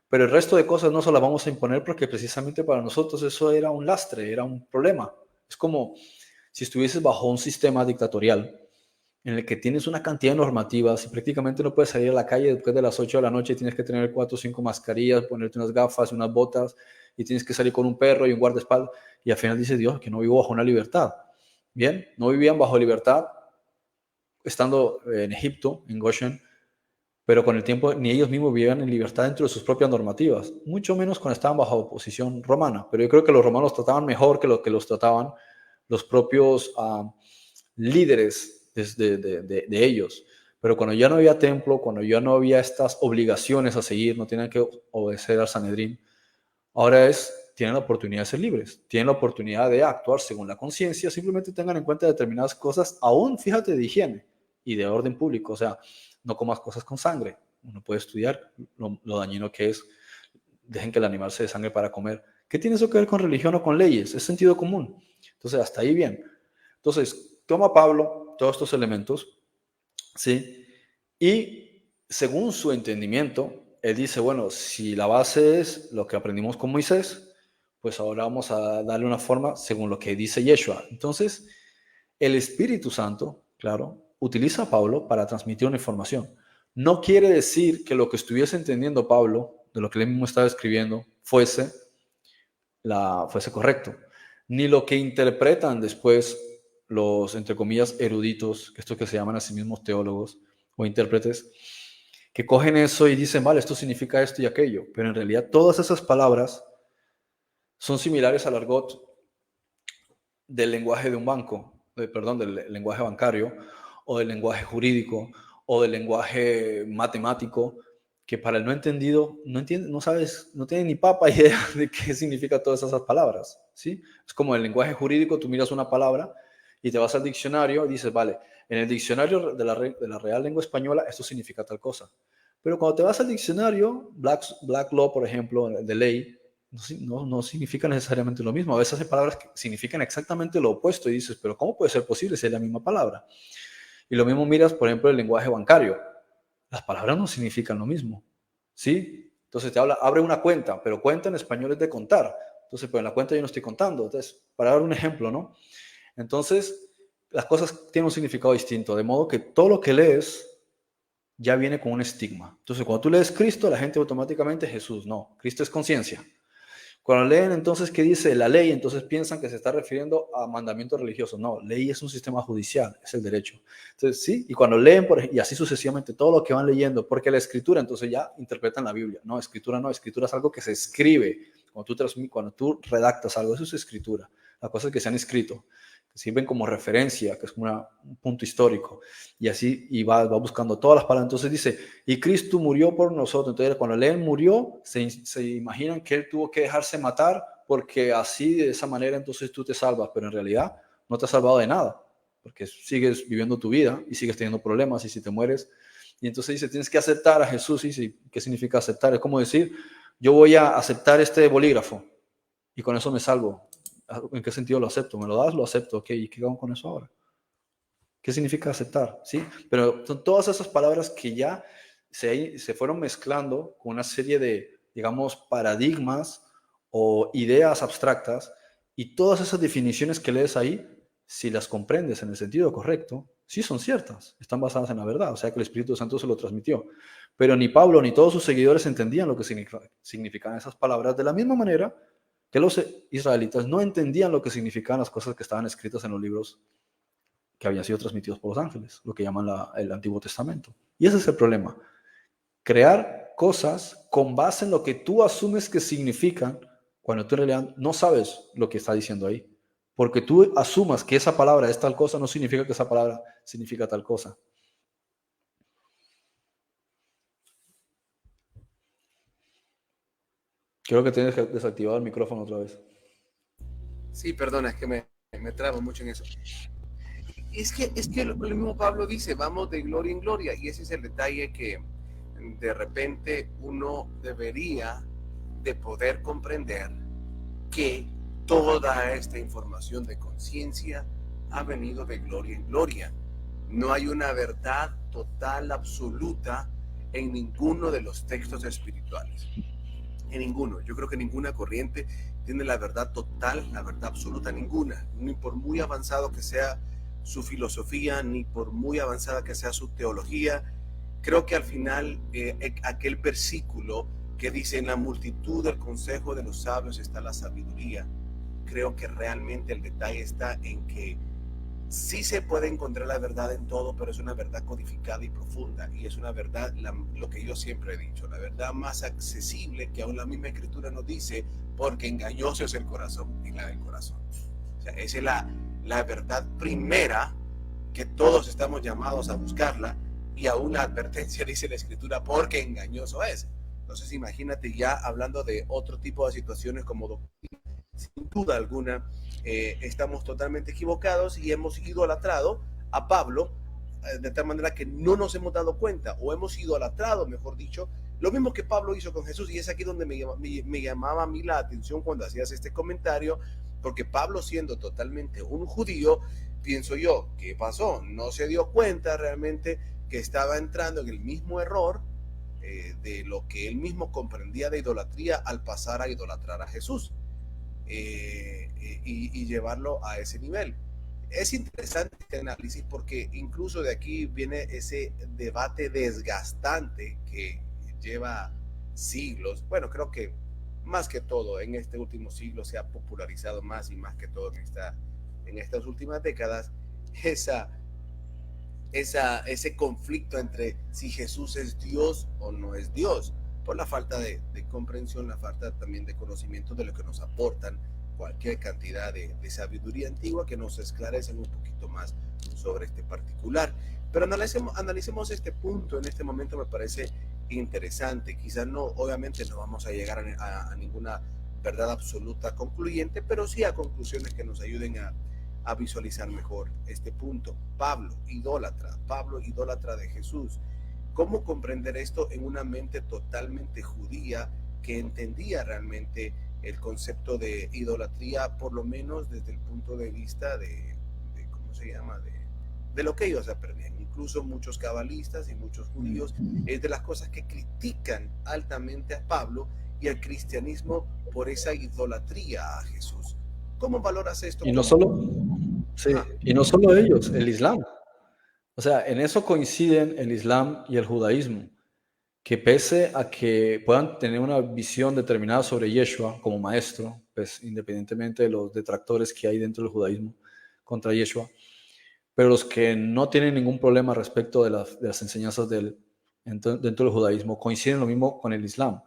Pero el resto de cosas no se las vamos a imponer porque precisamente para nosotros eso era un lastre, era un problema. Es como si estuvieses bajo un sistema dictatorial en el que tienes una cantidad de normativas y prácticamente no puedes salir a la calle después de las 8 de la noche, tienes que tener 4 o 5 mascarillas, ponerte unas gafas, unas botas y tienes que salir con un perro y un guardaespaldas y al final dices, Dios, que no vivo bajo una libertad. Bien, no vivían bajo libertad estando en Egipto, en Goshen, pero con el tiempo ni ellos mismos vivían en libertad dentro de sus propias normativas, mucho menos cuando estaban bajo oposición romana. Pero yo creo que los romanos trataban mejor que lo que los trataban los propios líderes de ellos. Pero cuando ya no había templo, cuando ya no había estas obligaciones a seguir, no tenían que obedecer al Sanedrín, ahora tienen la oportunidad de ser libres, tienen la oportunidad de actuar según la conciencia, simplemente tengan en cuenta determinadas cosas, aún fíjate de higiene y de orden público, o sea, no comas cosas con sangre, uno puede estudiar lo dañino que es, dejen que el animal se dé sangre para comer. ¿Qué tiene eso que ver con religión o con leyes? Es sentido común. Entonces, hasta ahí bien. Entonces, toma Pablo todos estos elementos, ¿sí? Y según su entendimiento, él dice, bueno, si la base es lo que aprendimos con Moisés, pues ahora vamos a darle una forma según lo que dice Yeshua. Entonces, el Espíritu Santo, claro, utiliza a Pablo para transmitir una información. No quiere decir que lo que estuviese entendiendo Pablo, de lo que él mismo estaba escribiendo, fuese correcto, ni lo que interpretan después los, entre comillas, eruditos, estos que se llaman a sí mismos teólogos o intérpretes, que cogen eso y dicen, vale, esto significa esto y aquello, pero en realidad todas esas palabras son similares al argot del lenguaje de un banco, perdón, del lenguaje bancario, o del lenguaje jurídico, o del lenguaje matemático, que para el no entendido no entiende, no sabes, no tiene ni papa idea de qué significa todas esas palabras, ¿sí? Es como el lenguaje jurídico, tú miras una palabra y te vas al diccionario y dices, vale, en el diccionario de la Real Lengua Española esto significa tal cosa. Pero cuando te vas al diccionario, Black Law, por ejemplo, de ley, no significa necesariamente lo mismo. A veces hay palabras que significan exactamente lo opuesto y dices, pero ¿cómo puede ser posible si es la misma palabra? Y lo mismo miras, por ejemplo, el lenguaje bancario. Las palabras no significan lo mismo, ¿sí? Entonces te habla, abre una cuenta, pero cuenta en español es de contar. Entonces, pero en la cuenta yo no estoy contando. Entonces, para dar un ejemplo, ¿no? Entonces, las cosas tienen un significado distinto, de modo que todo lo que lees ya viene con un estigma. Entonces, cuando tú lees Cristo, la gente automáticamente Jesús. No, Cristo es conciencia. Cuando leen entonces qué dice la ley, entonces piensan que se está refiriendo a mandamientos religiosos. No, ley es un sistema judicial, es el derecho. Entonces, sí, y cuando leen, y así sucesivamente, todo lo que van leyendo, porque la escritura, entonces ya interpretan la Biblia. No, escritura es algo que se escribe. Cuando tú redactas algo, eso es escritura. Las cosas que se han escrito, que sirven como referencia, que es como un punto histórico. Y así, y va buscando todas las palabras. Entonces dice, y Cristo murió por nosotros. Entonces, cuando leen murió, se imaginan que él tuvo que dejarse matar porque así, de esa manera, entonces tú te salvas. Pero en realidad no te has salvado de nada, porque sigues viviendo tu vida y sigues teniendo problemas y si te mueres. Y entonces dice, tienes que aceptar a Jesús. Y dice, ¿qué significa aceptar? Es como decir, yo voy a aceptar este bolígrafo y con eso me salvo. ¿En qué sentido lo acepto? ¿Me lo das? Lo acepto. Ok, ¿y qué hago con eso ahora? ¿Qué significa aceptar? ¿Sí? Pero son todas esas palabras que ya se fueron mezclando con una serie de, digamos, paradigmas o ideas abstractas y todas esas definiciones que lees ahí, si las comprendes en el sentido correcto, sí son ciertas, están basadas en la verdad, o sea que el Espíritu Santo se lo transmitió. Pero ni Pablo ni todos sus seguidores entendían lo que significaban esas palabras de la misma manera que los israelitas no entendían lo que significaban las cosas que estaban escritas en los libros que habían sido transmitidos por los ángeles, lo que llaman el Antiguo Testamento. Y ese es el problema. Crear cosas con base en lo que tú asumes que significan, cuando tú en realidad no sabes lo que está diciendo ahí. Porque tú asumas que esa palabra es tal cosa, no significa que esa palabra significa tal cosa. Creo que tienes que desactivar el micrófono otra vez. Sí, perdona, es que me trabo mucho en eso. Es que lo mismo Pablo dice, vamos de gloria en gloria, y ese es el detalle que de repente uno debería de poder comprender que toda esta información de conciencia ha venido de gloria en gloria. No hay una verdad total, absoluta en ninguno de los textos espirituales. En ninguno. Yo creo que ninguna corriente tiene la verdad total, la verdad absoluta, ninguna. Ni por muy avanzado que sea su filosofía, ni por muy avanzada que sea su teología. Creo que al final aquel versículo que dice, en la multitud del consejo de los sabios está la sabiduría, creo que realmente el detalle está en que sí se puede encontrar la verdad en todo, pero es una verdad codificada y profunda, y es una verdad, lo que yo siempre he dicho, la verdad más accesible que aún la misma escritura nos dice, porque engañoso es el corazón y la del corazón. O sea, esa es la verdad primera que todos estamos llamados a buscarla, y aún la advertencia dice la escritura, porque engañoso es. Entonces imagínate ya hablando de otro tipo de situaciones como doctrina, sin duda alguna estamos totalmente equivocados y hemos idolatrado a Pablo de tal manera que no nos hemos dado cuenta, o hemos idolatrado, mejor dicho, lo mismo que Pablo hizo con Jesús. Y es aquí donde me llamaba a mí la atención cuando hacías este comentario, porque Pablo, siendo totalmente un judío, pienso yo, ¿qué pasó? No se dio cuenta realmente que estaba entrando en el mismo error de lo que él mismo comprendía de idolatría al pasar a idolatrar a Jesús y llevarlo a ese nivel. Es interesante este análisis porque incluso de aquí viene ese debate desgastante que lleva siglos. Bueno, creo que más que todo en este último siglo se ha popularizado más, y más que todo en estas últimas décadas, esa ese conflicto entre si Jesús es Dios o no es Dios, por la falta de comprensión, la falta también de conocimiento de lo que nos aportan cualquier cantidad de sabiduría antigua que nos esclarecen un poquito más sobre este particular. Pero analicemos este punto en este momento, me parece interesante. Quizás no, obviamente no vamos a llegar a ninguna verdad absoluta concluyente, pero sí a conclusiones que nos ayuden a visualizar mejor este punto. Pablo, idólatra de Jesús. ¿Cómo comprender esto en una mente totalmente judía que entendía realmente el concepto de idolatría, por lo menos desde el punto de vista de ¿cómo se llama? De lo que ellos aprendían? Incluso muchos cabalistas y muchos judíos es de las cosas que critican altamente a Pablo y al cristianismo por esa idolatría a Jesús. ¿Cómo valoras esto? Y no solo, sí, y no solo ellos, el Islam. O sea, en eso coinciden el Islam y el judaísmo, que pese a que puedan tener una visión determinada sobre Yeshua como maestro, pues independientemente de los detractores que hay dentro del judaísmo contra Yeshua, pero los que no tienen ningún problema respecto de las enseñanzas dentro del judaísmo coinciden lo mismo con el Islam.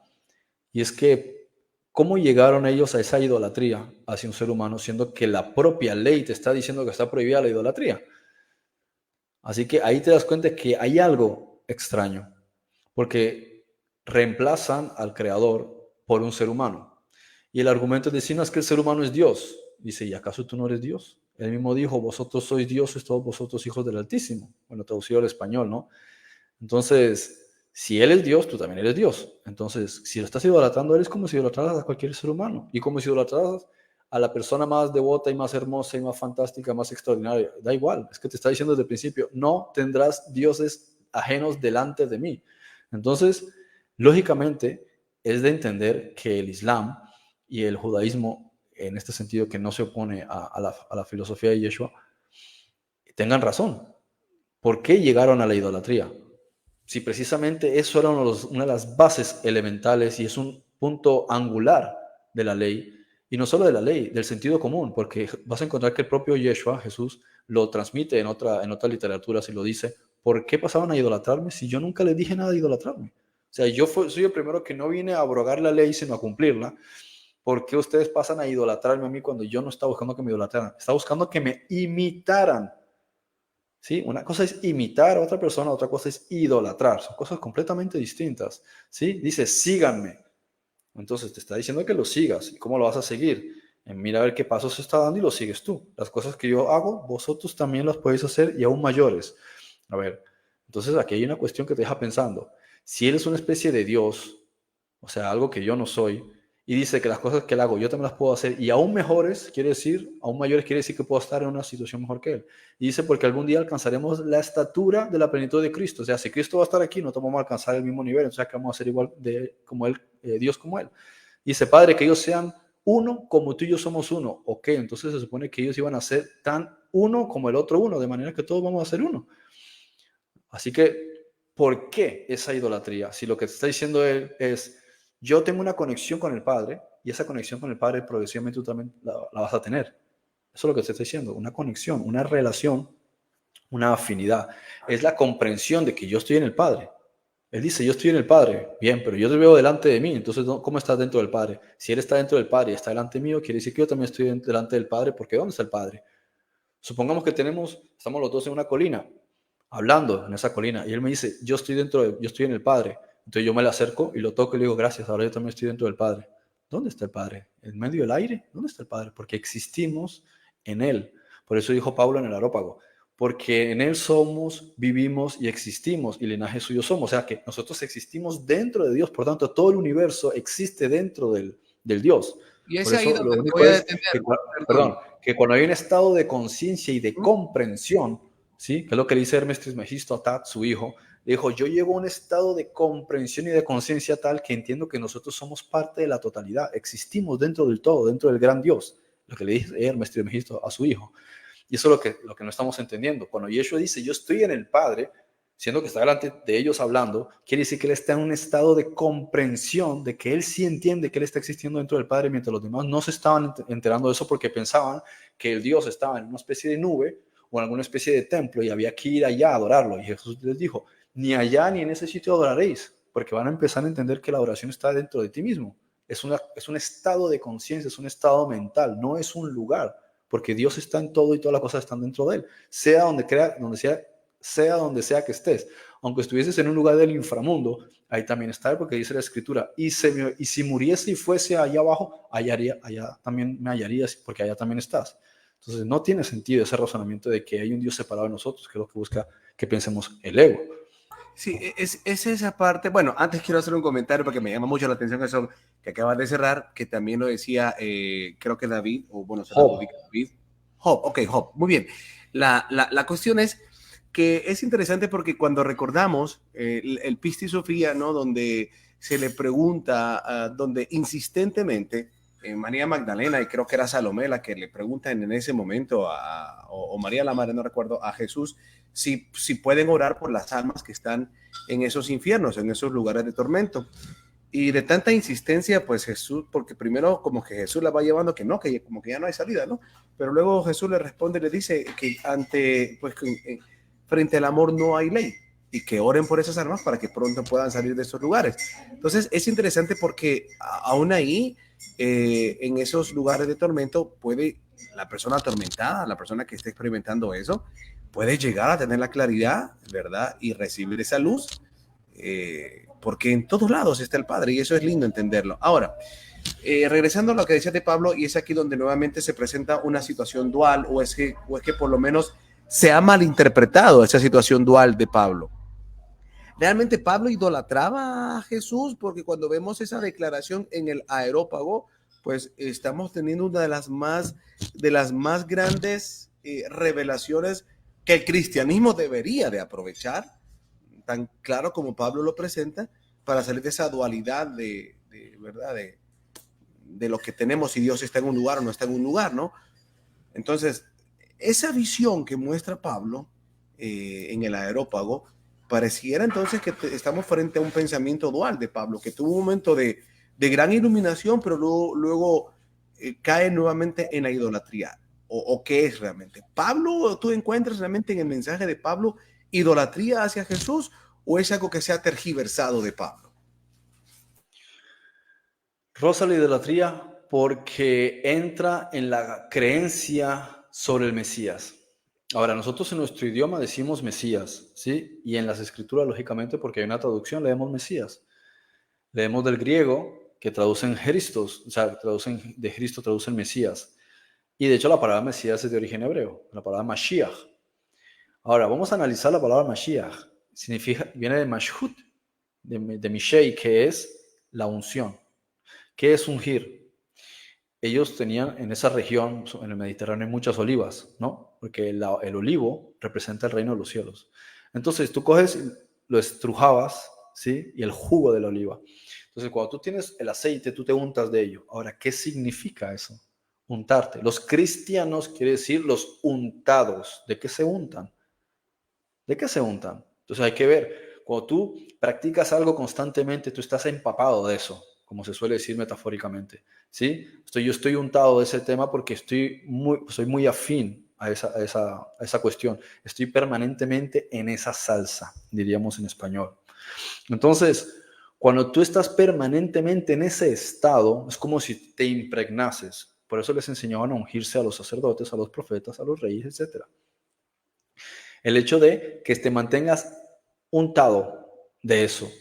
Y es que, ¿cómo llegaron ellos a esa idolatría hacia un ser humano, siendo que la propia ley te está diciendo que está prohibida la idolatría? Así que ahí te das cuenta que hay algo extraño, porque reemplazan al creador por un ser humano. Y el argumento es decir, no, es que el ser humano es Dios. Dice, ¿y acaso tú no eres Dios? Él mismo dijo, vosotros sois dioses, todos vosotros hijos del Altísimo. Bueno, traducido al español, ¿no? Entonces, si Él es Dios, tú también eres Dios. Entonces, si lo estás idolatrando, Él es como si idolatraras a cualquier ser humano. Y como si idolatraras a la persona más devota y más hermosa y más fantástica, más extraordinaria. Da igual, es que te está diciendo desde el principio, no tendrás dioses ajenos delante de mí. Entonces, lógicamente, es de entender que el Islam y el judaísmo, en este sentido que no se opone a la filosofía de Yeshua, tengan razón. ¿Por qué llegaron a la idolatría? Si precisamente eso era una de las bases elementales y es un punto angular de la ley, y no solo de la ley, del sentido común, porque vas a encontrar que el propio Yeshua, Jesús, lo transmite en otra literatura, si lo dice, ¿por qué pasaban a idolatrarme si yo nunca les dije nada de idolatrarme? O sea, soy el primero que no vine a abrogar la ley, sino a cumplirla. ¿Por qué ustedes pasan a idolatrarme a mí cuando yo no estaba buscando que me idolatraran? Estaba buscando que me imitaran. ¿Sí? Una cosa es imitar a otra persona, otra cosa es idolatrar. Son cosas completamente distintas. ¿Sí? Dice, síganme. Entonces te está diciendo que lo sigas. ¿Y cómo lo vas a seguir? Mira a ver qué pasos se está dando y lo sigues tú. Las cosas que yo hago, vosotros también las podéis hacer y aún mayores. A ver, entonces aquí hay una cuestión que te deja pensando. Si Él es una especie de Dios, o sea, algo que yo no soy, y dice que las cosas que Él hago yo también las puedo hacer, y aún mejores, quiere decir, aún mayores quiere decir que puedo estar en una situación mejor que Él. Y dice, porque algún día alcanzaremos la estatura de la plenitud de Cristo. O sea, si Cristo va a estar aquí, no vamos a alcanzar el mismo nivel, o sea, que vamos a ser igual como Él, Dios como Él. Y dice, Padre, que ellos sean uno como tú y yo somos uno. Ok, entonces se supone que ellos iban a ser tan uno como el otro uno, de manera que todos vamos a ser uno. Así que, ¿por qué esa idolatría? Si lo que te está diciendo Él es, yo tengo una conexión con el Padre, y esa conexión con el Padre progresivamente tú también la vas a tener. Eso es lo que te está diciendo, una conexión, una relación, una afinidad. Es la comprensión de que yo estoy en el Padre. Él dice, yo estoy en el Padre, bien, pero yo te veo delante de mí, entonces, ¿cómo estás dentro del Padre? Si Él está dentro del Padre y está delante mío, quiere decir que yo también estoy delante del Padre, porque ¿dónde está el Padre? Supongamos que estamos los dos en una colina, hablando en esa colina, y Él me dice, yo estoy en el Padre. Entonces yo me le acerco y lo toco y le digo, gracias, ahora yo también estoy dentro del Padre. ¿Dónde está el Padre? ¿En medio del aire? ¿Dónde está el Padre? Porque existimos en Él. Por eso dijo Pablo en el Areópago, porque en Él somos, vivimos y existimos, y linaje suyo somos. O sea que nosotros existimos dentro de Dios, por tanto todo el universo existe dentro del Dios. Y es Por ahí eso donde lo te único voy a es detener. que cuando hay un estado de conciencia y de comprensión, ¿sí? Que es lo que le dice Hermes Trismegisto a Tat, su hijo, le dijo, yo llego a un estado de comprensión y de conciencia tal que entiendo que nosotros somos parte de la totalidad, existimos dentro del todo, dentro del gran Dios, lo que le dice Hermes Trismegisto a su hijo. Y eso es lo que no estamos entendiendo. Cuando Yeshua dice, yo estoy en el Padre, siendo que está delante de ellos hablando, quiere decir que Él está en un estado de comprensión, de que Él sí entiende que Él está existiendo dentro del Padre, mientras los demás no se estaban enterando de eso porque pensaban que el Dios estaba en una especie de nube o en alguna especie de templo y había que ir allá a adorarlo. Y Jesús les dijo, ni allá ni en ese sitio adoraréis, porque van a empezar a entender que la adoración está dentro de ti mismo. Es un estado de conciencia, es un estado mental, no es un lugar, porque Dios está en todo y todas las cosas están dentro de él. Sea donde sea que estés. Aunque estuvieses en un lugar del inframundo, ahí también está él, porque dice la Escritura, y si muriese y fuese allá abajo, allá también me hallarías, porque allá también estás. Entonces no tiene sentido ese razonamiento de que hay un Dios separado de nosotros, que es lo que busca que pensemos el ego. Sí, es esa parte. Bueno, antes quiero hacer un comentario porque me llama mucho la atención eso que acabas de cerrar, que también lo decía, creo que David, o bueno, se lo Job. adjudica David. Job, ok, Job, muy bien. La cuestión es que es interesante porque cuando recordamos el Pistis Sofía, ¿no? Donde se le pregunta, donde insistentemente María Magdalena, y creo que era Salomé la que le pregunta en ese momento, o María la Madre, no recuerdo, a Jesús, si pueden orar por las almas que están en esos infiernos, en esos lugares de tormento. Y de tanta insistencia, pues Jesús, porque primero como que Jesús la va llevando que no, que como que ya no hay salida, ¿no? Pero luego Jesús le responde y le dice que frente al amor no hay ley y que oren por esas almas para que pronto puedan salir de esos lugares. Entonces es interesante porque aún ahí, en esos lugares de tormento, puede la persona atormentada, la persona que esté experimentando eso, puede llegar a tener la claridad, ¿verdad? Y recibir esa luz, porque en todos lados está el Padre y eso es lindo entenderlo. Ahora, regresando a lo que decía de Pablo, y es aquí donde nuevamente se presenta una situación dual, o es que por lo menos se ha malinterpretado esa situación dual de Pablo. ¿Realmente Pablo idolatraba a Jesús? Porque cuando vemos esa declaración en el Areópago, pues estamos teniendo una de las más grandes revelaciones que el cristianismo debería de aprovechar, tan claro como Pablo lo presenta, para salir de esa dualidad ¿verdad? De lo que tenemos, si Dios está en un lugar o no está en un lugar, ¿no? Entonces, esa visión que muestra Pablo en el Areópago, pareciera entonces que estamos frente a un pensamiento dual de Pablo, que tuvo un momento de gran iluminación, pero luego cae nuevamente en la idolatría. ¿O qué es realmente? ¿Pablo, tú encuentras realmente en el mensaje de Pablo idolatría hacia Jesús, o es algo que se ha tergiversado de Pablo? Rosa la idolatría porque entra en la creencia sobre el Mesías. Ahora, nosotros en nuestro idioma decimos Mesías, ¿sí? Y en las escrituras, lógicamente, porque hay una traducción, leemos Mesías. Leemos del griego, que traducen Christos, o sea, de Cristo traducen Mesías. Y de hecho la palabra Mesías es de origen hebreo, la palabra Mashiach. Ahora, vamos a analizar la palabra Mashiach. Viene de Mashhut, de Mishei, que es la unción. ¿Qué es ungir? Ellos tenían en esa región, en el Mediterráneo, muchas olivas, ¿no? Porque el olivo representa el reino de los cielos. Entonces tú coges, lo estrujabas, ¿sí? Y el jugo de la oliva. Entonces cuando tú tienes el aceite, tú te untas de ello. Ahora, ¿qué significa eso? Untarte. Los cristianos quiere decir los untados. ¿De qué se untan? ¿De qué se untan? Entonces hay que ver, cuando tú practicas algo constantemente, tú estás empapado de eso, como se suele decir metafóricamente, ¿sí? Yo estoy untado de ese tema porque soy muy afín a esa cuestión. Estoy permanentemente en esa salsa, diríamos en español. Entonces, cuando tú estás permanentemente en ese estado, es como si te impregnases. Por eso les enseñaban a ungirse a los sacerdotes, a los profetas, a los reyes, etc. El hecho de que te mantengas untado de eso,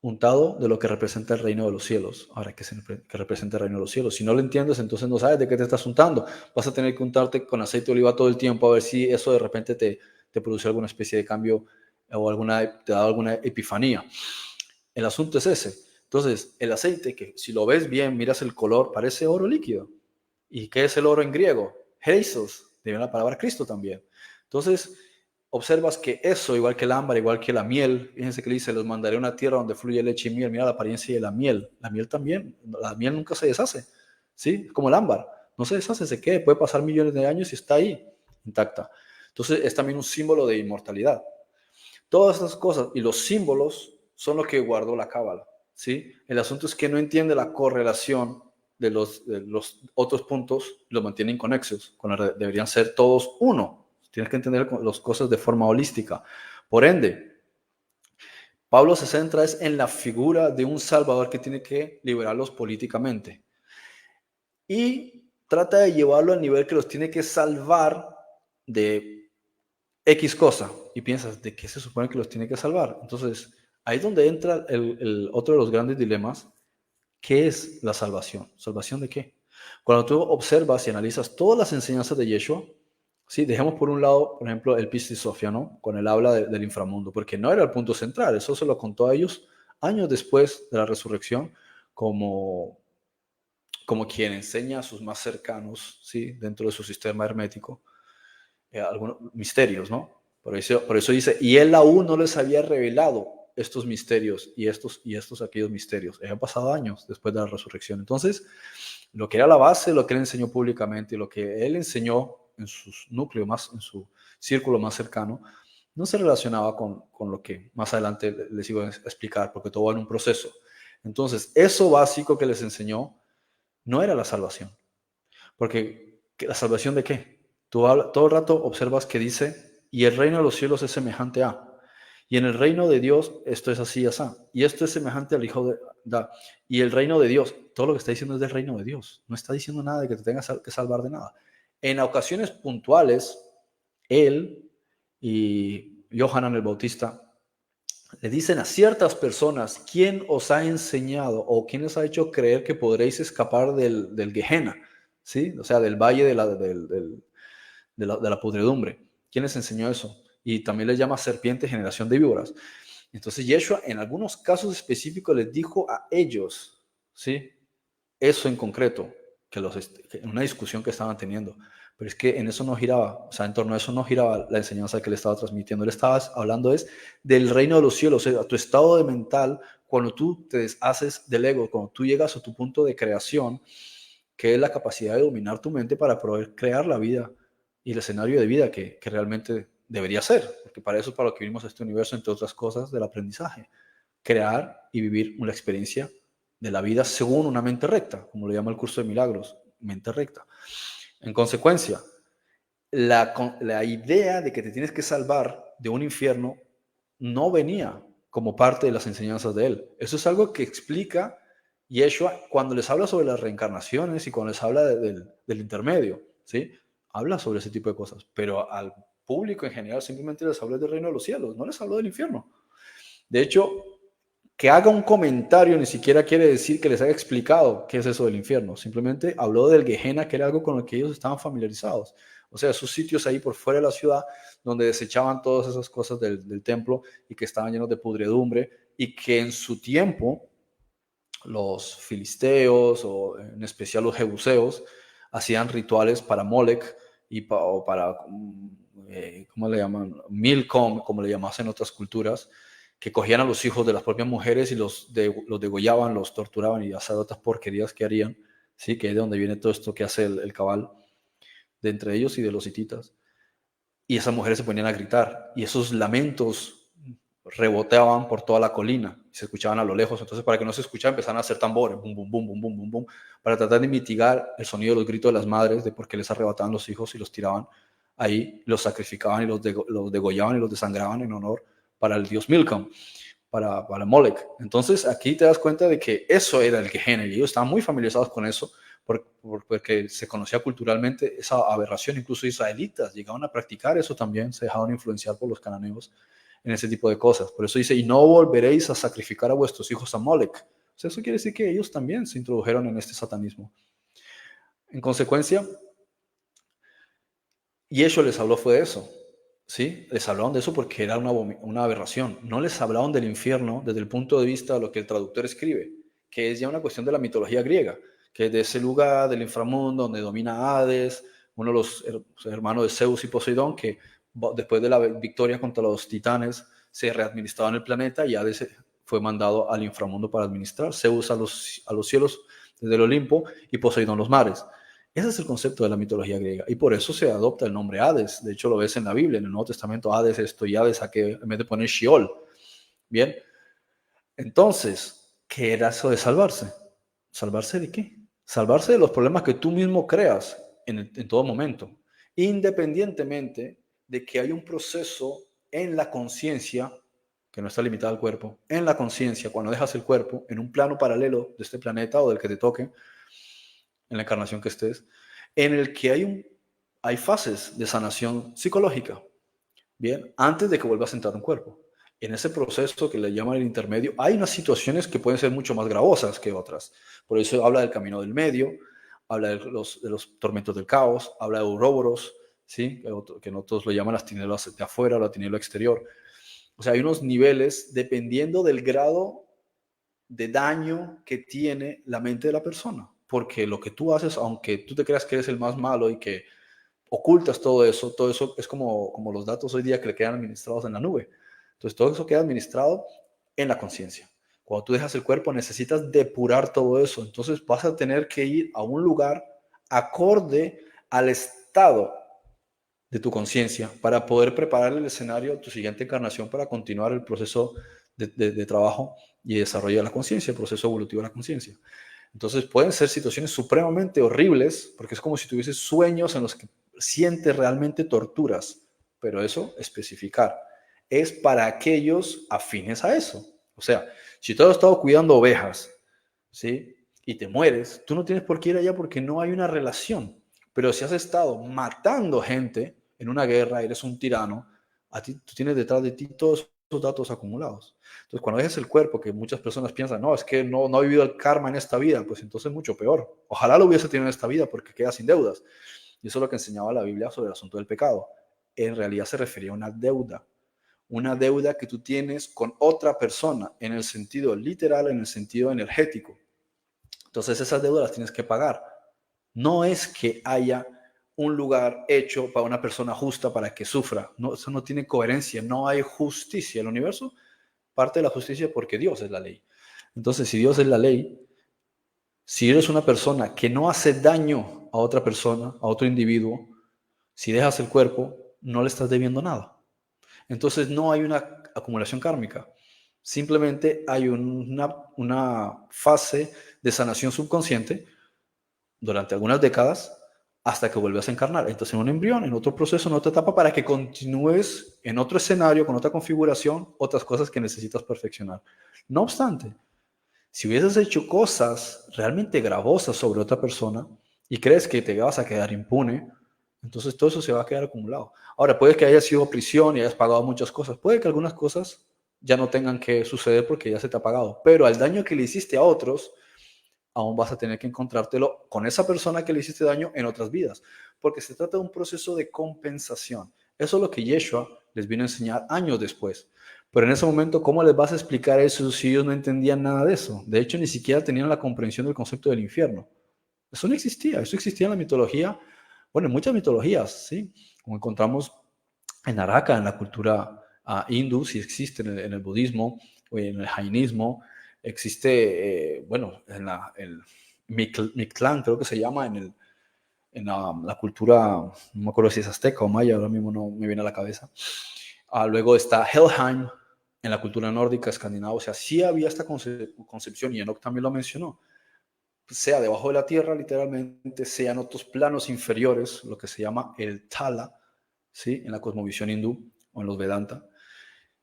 untado de lo que representa el reino de los cielos. Ahora, ¿qué representa el reino de los cielos? Si no lo entiendes, entonces no sabes de qué te estás untando. Vas a tener que untarte con aceite de oliva todo el tiempo a ver si eso de repente te produce alguna especie de cambio o te da alguna epifanía. El asunto es ese. Entonces, el aceite, que si lo ves bien, miras el color, parece oro líquido. ¿Y qué es el oro en griego? Heisos, de la palabra Cristo también. Entonces, observas que eso, igual que el ámbar, igual que la miel, fíjense que le dice, los mandaré a una tierra donde fluye leche y miel. Mira la apariencia de la miel. La miel también, la miel nunca se deshace, ¿sí? Es como el ámbar, no se deshace, se queda, puede pasar millones de años y está ahí, intacta. Entonces, es también un símbolo de inmortalidad. Todas estas cosas y los símbolos son lo que guardó la Cábala, ¿sí? El asunto es que no entiende la correlación de los otros puntos, los mantienen conexos, cuando deberían ser todos uno. Tienes que entender las cosas de forma holística. Por ende, Pablo se centra en la figura de un Salvador que tiene que liberarlos políticamente. Y trata de llevarlo al nivel que los tiene que salvar de X cosa. Y piensas, ¿de qué se supone que los tiene que salvar? Entonces, ahí es donde entra otro de los grandes dilemas. ¿Qué es la salvación? ¿Salvación de qué? Cuando tú observas y analizas todas las enseñanzas de Yeshua, ¿sí? Dejemos por un lado, por ejemplo, el Pistis Sofia, ¿no? Con el habla del inframundo, porque no era el punto central, eso se lo contó a ellos años después de la resurrección, como, como quien enseña a sus más cercanos, ¿sí? Dentro de su sistema hermético, algunos misterios, ¿no? Por eso dice, y él aún no les había revelado estos misterios y aquellos misterios. Han pasado años después de la resurrección. Entonces, lo que era la base, lo que él enseñó públicamente, lo que él enseñó en su núcleo en su círculo más cercano, no se relacionaba con lo que más adelante les iba a explicar, porque todo va en un proceso. Entonces, eso básico que les enseñó no era la salvación. Porque, ¿la salvación de qué? Tú todo el rato observas que dice, y el reino de los cielos es semejante a. Y en el reino de Dios esto es así, así. Y esto es semejante al Hijo de Da. Y el reino de Dios, todo lo que está diciendo es del reino de Dios. No está diciendo nada de que te tengas que salvar de nada. En ocasiones puntuales, él y Yohanan el Bautista le dicen a ciertas personas, ¿quién os ha enseñado o quién os ha hecho creer que podréis escapar del Gehenna? ¿Sí? O sea, del valle de la pudredumbre. ¿Quién les enseñó eso? Y también les llama serpiente, generación de víboras. Entonces Yeshua en algunos casos específicos les dijo a ellos, ¿sí? Eso en concreto, en una discusión que estaban teniendo. Pero es que en eso no giraba, o sea, en torno a eso no giraba la enseñanza que le estaba transmitiendo. Él estaba hablando del reino de los cielos, o sea, tu estado de mental, cuando tú te deshaces del ego, cuando tú llegas a tu punto de creación, que es la capacidad de dominar tu mente para poder crear la vida y el escenario de vida que realmente debería ser, porque para eso es para lo que vinimos a este universo, entre otras cosas, del aprendizaje. Crear y vivir una experiencia de la vida según una mente recta, como lo llama el curso de milagros, mente recta. En consecuencia, la idea de que te tienes que salvar de un infierno no venía como parte de las enseñanzas de él. Eso es algo que explica Yeshua cuando les habla sobre las reencarnaciones y cuando les habla del intermedio, ¿sí? Habla sobre ese tipo de cosas, pero al público en general simplemente les habla del reino de los cielos, no les habló del infierno. De hecho, que haga un comentario ni siquiera quiere decir que les haya explicado qué es eso del infierno. Simplemente habló del Gehenna, que era algo con lo que ellos estaban familiarizados. O sea, esos sitios ahí por fuera de la ciudad donde desechaban todas esas cosas del templo y que estaban llenos de pudredumbre y que en su tiempo los filisteos o en especial los jebuseos hacían rituales para Molech o para, ¿cómo le llaman? Milcom, como le llamasen en otras culturas, que cogían a los hijos de las propias mujeres y los degollaban, los torturaban y hacían otras porquerías que harían, ¿sí? Que es de donde viene todo esto que hace el cabal, de entre ellos y de los hititas. Y esas mujeres se ponían a gritar y esos lamentos reboteaban por toda la colina y se escuchaban a lo lejos. Entonces, para que no se escuchara, empezaron a hacer tambores, bum, bum, bum, bum, bum, bum, bum, para tratar de mitigar el sonido de los gritos de las madres, de por qué les arrebataban los hijos y los tiraban ahí, los sacrificaban y los degollaban y los desangraban en honor para el dios Milcom, para Molech. Entonces, aquí te das cuenta de que eso era el Gehenna y ellos estaban muy familiarizados con eso porque se conocía culturalmente esa aberración. Incluso israelitas llegaban a practicar eso también, se dejaban influenciar por los cananeos en ese tipo de cosas. Por eso dice, y no volveréis a sacrificar a vuestros hijos a Molech. O sea, eso quiere decir que ellos también se introdujeron en este satanismo. En consecuencia, Yeshua les habló fue de eso, ¿sí? Les hablaron de eso porque era una aberración. No les hablaron del infierno desde el punto de vista de lo que el traductor escribe, que es ya una cuestión de la mitología griega, que es de ese lugar del inframundo donde domina Hades, uno de los hermanos de Zeus y Poseidón, que después de la victoria contra los titanes se readministraba en el planeta y Hades fue mandado al inframundo para administrar, Zeus a los cielos desde el Olimpo y Poseidón los mares. Ese es el concepto de la mitología griega y por eso se adopta el nombre Hades. De hecho, lo ves en la Biblia, en el Nuevo Testamento, Hades esto y Hades, en vez de poner Sheol. Bien, entonces, ¿qué era eso de salvarse? ¿Salvarse de qué? Salvarse de los problemas que tú mismo creas en todo momento, independientemente de que hay un proceso en la conciencia, que no está limitado al cuerpo, en la conciencia, cuando dejas el cuerpo, en un plano paralelo de este planeta o del que te toque, en la encarnación que estés, en el que hay fases de sanación psicológica, bien, antes de que vuelvas a entrar en un cuerpo. En ese proceso que le llaman el intermedio, hay unas situaciones que pueden ser mucho más gravosas que otras. Por eso habla del camino del medio, habla de los tormentos del caos, habla de Ouroboros, ¿sí? Que nosotros lo llaman las tinieblas de afuera o la tiniebla exterior. O sea, hay unos niveles dependiendo del grado de daño que tiene la mente de la persona. Porque lo que tú haces, aunque tú te creas que eres el más malo y que ocultas todo eso es como los datos hoy día que le quedan administrados en la nube. Entonces, todo eso queda administrado en la conciencia. Cuando tú dejas el cuerpo, necesitas depurar todo eso. Entonces, vas a tener que ir a un lugar acorde al estado de tu conciencia para poder preparar el escenario, tu siguiente encarnación, para continuar el proceso de trabajo y desarrollo de la conciencia, el proceso evolutivo de la conciencia. Entonces pueden ser situaciones supremamente horribles, porque es como si tuvieses sueños en los que sientes realmente torturas, pero eso, especificar, es para aquellos afines a eso. O sea, si tú has estado cuidando ovejas, ¿sí? Y te mueres, tú no tienes por qué ir allá porque no hay una relación. Pero si has estado matando gente en una guerra, eres un tirano, tú tienes detrás de ti todos esos datos acumulados. Entonces, cuando dejes el cuerpo, que muchas personas piensan, no, es que no he vivido el karma en esta vida, pues entonces mucho peor. Ojalá lo hubiese tenido en esta vida porque queda sin deudas. Y eso es lo que enseñaba la Biblia sobre el asunto del pecado. En realidad se refería a una deuda que tú tienes con otra persona, en el sentido literal, en el sentido energético. Entonces esas deudas las tienes que pagar. No es que haya un lugar hecho para una persona justa para que sufra. No, eso no tiene coherencia, no hay justicia. El universo parte de la justicia porque Dios es la ley. Entonces, si Dios es la ley, si eres una persona que no hace daño a otra persona, a otro individuo, si dejas el cuerpo, no le estás debiendo nada. Entonces no hay una acumulación kármica. Simplemente hay una fase de sanación subconsciente durante algunas décadas hasta que vuelves a encarnar. Entonces en un embrión, en otro proceso, en otra etapa, para que continúes en otro escenario, con otra configuración, otras cosas que necesitas perfeccionar. No obstante, si hubieses hecho cosas realmente gravosas sobre otra persona y crees que te vas a quedar impune, entonces todo eso se va a quedar acumulado. Ahora, puede que hayas sido a prisión y hayas pagado muchas cosas. Puede que algunas cosas ya no tengan que suceder porque ya se te ha pagado. Pero al daño que le hiciste a otros, aún vas a tener que encontrártelo con esa persona que le hiciste daño en otras vidas. Porque se trata de un proceso de compensación. Eso es lo que Yeshua les vino a enseñar años después. Pero en ese momento, ¿cómo les vas a explicar eso si ellos no entendían nada de eso? De hecho, ni siquiera tenían la comprensión del concepto del infierno. Eso no existía. Eso existía en la mitología, bueno, en muchas mitologías, ¿sí? Como encontramos en Naraka, en la cultura hindú, si existe en el budismo o en el jainismo, existe, bueno, el Mictlán, creo que se llama, en la cultura, no me acuerdo si es azteca o maya, ahora mismo no me viene a la cabeza. Luego está Helheim, en la cultura nórdica, escandinava, o sea, sí había esta concepción, y Enoch también lo mencionó, sea debajo de la tierra, literalmente, sea en otros planos inferiores, lo que se llama el Tala, ¿sí? En la cosmovisión hindú o en los Vedanta,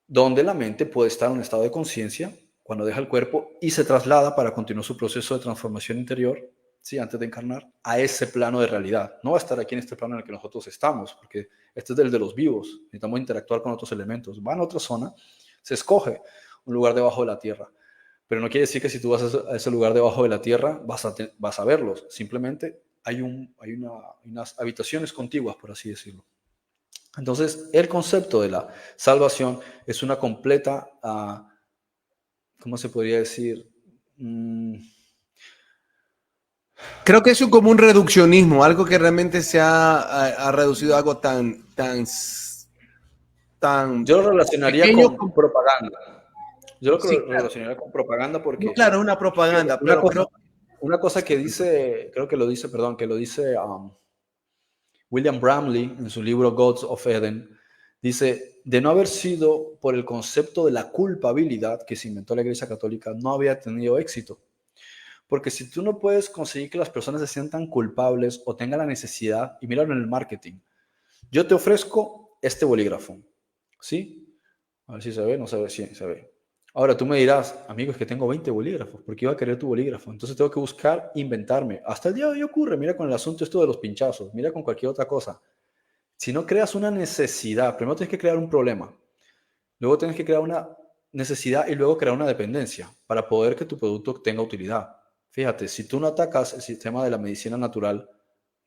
donde la mente puede estar en un estado de conciencia cuando deja el cuerpo y se traslada para continuar su proceso de transformación interior, ¿sí? Antes de encarnar, a ese plano de realidad. No va a estar aquí en este plano en el que nosotros estamos, porque este es el de los vivos, necesitamos interactuar con otros elementos. Va a otra zona, se escoge un lugar debajo de la tierra. Pero no quiere decir que si tú vas a ese lugar debajo de la tierra vas a verlos. Simplemente hay unas habitaciones contiguas, por así decirlo. Entonces, el concepto de la salvación es una completa, ¿cómo se podría decir? Creo que es como un reduccionismo, algo que realmente se ha reducido a algo tan Yo lo relacionaría pequeño con propaganda. Yo lo sí, claro. relacionaría con propaganda No, porque claro, es una propaganda, una pero cosa, creo una cosa que dice, creo que lo dice, perdón, que lo dice William Bramley en su libro Gods of Eden, dice, de no haber sido por el concepto de la culpabilidad que se inventó la Iglesia Católica, no había tenido éxito. Porque si tú no puedes conseguir que las personas se sientan culpables o tengan la necesidad, y míralo en el marketing, yo te ofrezco este bolígrafo, ¿sí? A ver si se ve, no se ve, sí, se ve. Ahora tú me dirás, amigo, es que tengo 20 bolígrafos, ¿por qué iba a querer tu bolígrafo? Entonces tengo que buscar, inventarme. Hasta el día de hoy ocurre, mira con el asunto esto de los pinchazos, mira con cualquier otra cosa. Si no creas una necesidad, primero tienes que crear un problema, luego tienes que crear una necesidad y luego crear una dependencia para poder que tu producto tenga utilidad. Fíjate, si tú no atacas el sistema de la medicina natural,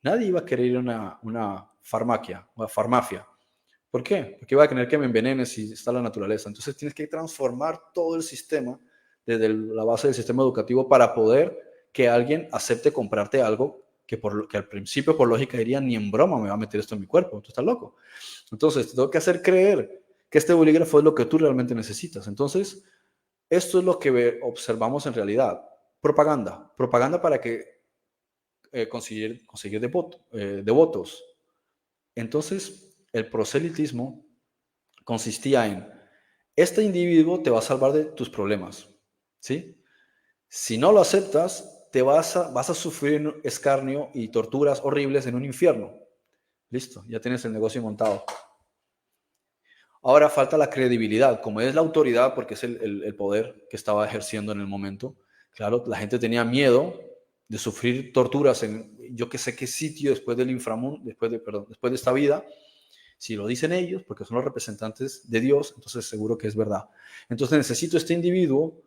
nadie iba a querer ir a una farmacia, una farmacia. ¿Por qué? Porque iba a tener que me envenene si está la naturaleza. Entonces tienes que transformar todo el sistema desde la base del sistema educativo para poder que alguien acepte comprarte algo que al principio por lógica diría, ni en broma me va a meter esto en mi cuerpo, tú estás loco. Entonces te tengo que hacer creer que este bolígrafo es lo que tú realmente necesitas. Entonces, esto es lo que observamos en realidad. Propaganda. Propaganda para que conseguir devotos. Entonces, el proselitismo consistía en, este individuo te va a salvar de tus problemas, ¿sí? Si no lo aceptas, vas a sufrir escarnio y torturas horribles en un infierno. Listo, ya tienes el negocio montado. Ahora falta la credibilidad, como es la autoridad, porque es el poder que estaba ejerciendo en el momento. Claro, la gente tenía miedo de sufrir torturas en yo que sé qué sitio después del inframundo, después de esta vida. Si lo dicen ellos, porque son los representantes de Dios, entonces seguro que es verdad. Entonces necesito este individuo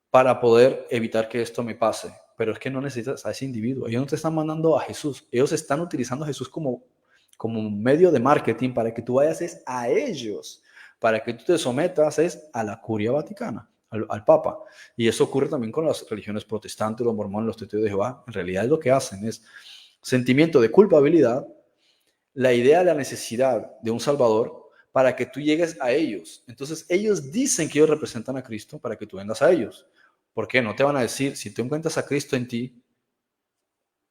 para poder evitar que esto me pase. Pero es que no necesitas a ese individuo. Ellos no te están mandando a Jesús. Ellos están utilizando a Jesús como un medio de marketing para que tú vayas es a ellos, para que tú te sometas es a la curia vaticana, al Papa. Y eso ocurre también con las religiones protestantes, los mormones, los testigos de Jehová. En realidad lo que hacen es sentimiento de culpabilidad, la idea de la necesidad de un Salvador para que tú llegues a ellos. Entonces ellos dicen que ellos representan a Cristo para que tú vengas a ellos. ¿Por qué? No te van a decir, si tú encuentras a Cristo en ti,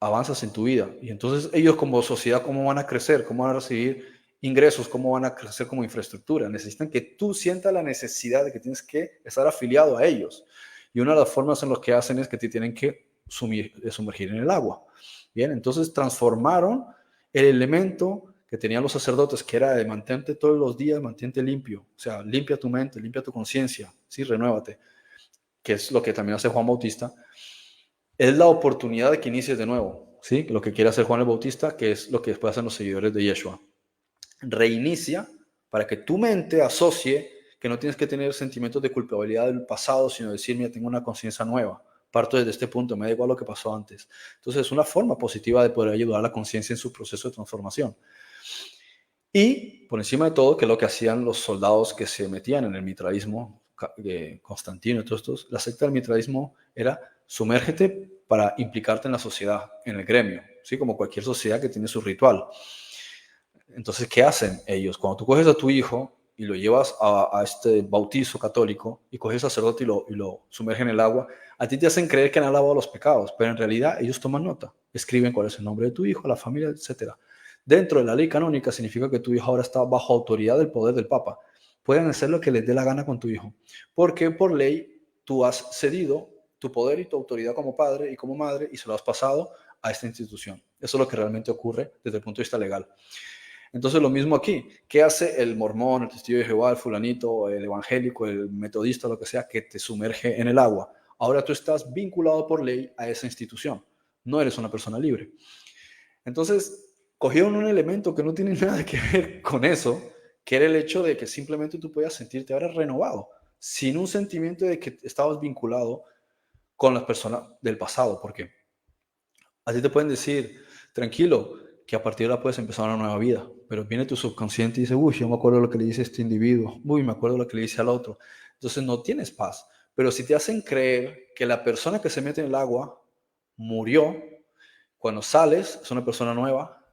avanzas en tu vida. Y entonces ellos como sociedad, ¿cómo van a crecer? ¿Cómo van a recibir ingresos? ¿Cómo van a crecer como infraestructura? Necesitan que tú sientas la necesidad de que tienes que estar afiliado a ellos. Y una de las formas en las que hacen es que te tienen que sumergir en el agua. Bien, entonces transformaron el elemento que tenían los sacerdotes, que era de mantente todos los días, mantente limpio. O sea, limpia tu mente, limpia tu conciencia, ¿sí? Renuévate, que es lo que también hace Juan Bautista. Es la oportunidad de que inicies de nuevo, ¿sí? Lo que quiere hacer Juan el Bautista, que es lo que después hacen los seguidores de Yeshua. Reinicia para que tu mente asocie que no tienes que tener sentimientos de culpabilidad del pasado, sino decir, mira, tengo una conciencia nueva. Parto desde este punto, me da igual lo que pasó antes. Entonces es una forma positiva de poder ayudar a la conciencia en su proceso de transformación. Y por encima de todo, que es lo que hacían los soldados que se metían en el mitraísmo, Constantino y todos estos, la secta del mitraísmo era sumérgete para implicarte en la sociedad, en el gremio, ¿sí? Como cualquier sociedad que tiene su ritual. Entonces, ¿qué hacen ellos? Cuando tú coges a tu hijo y lo llevas a este bautizo católico y coges al sacerdote y lo sumergen en el agua, a ti te hacen creer que han lavado los pecados, pero en realidad ellos toman nota, escriben cuál es el nombre de tu hijo, la familia, etcétera. Dentro de la ley canónica significa que tu hijo ahora está bajo autoridad del poder del Papa. Pueden hacer lo que les dé la gana con tu hijo, porque por ley tú has cedido tu poder y tu autoridad como padre y como madre y se lo has pasado a esta institución. Eso es lo que realmente ocurre desde el punto de vista legal. Entonces lo mismo aquí. ¿Qué hace el mormón, el testigo de Jehová, el fulanito, el evangélico, el metodista, lo que sea, que te sumerge en el agua? Ahora tú estás vinculado por ley a esa institución. No eres una persona libre. Entonces, cogieron un elemento que no tiene nada que ver con eso, que era el hecho de que simplemente tú puedas sentirte ahora renovado, sin un sentimiento de que estabas vinculado con las personas del pasado, porque así te pueden decir, tranquilo, que a partir de ahora puedes empezar una nueva vida, pero viene tu subconsciente y dice, uy, yo me acuerdo lo que le dice a este individuo, uy, me acuerdo lo que le dice al otro. Entonces no tienes paz, pero si te hacen creer que la persona que se mete en el agua murió, cuando sales es una persona nueva,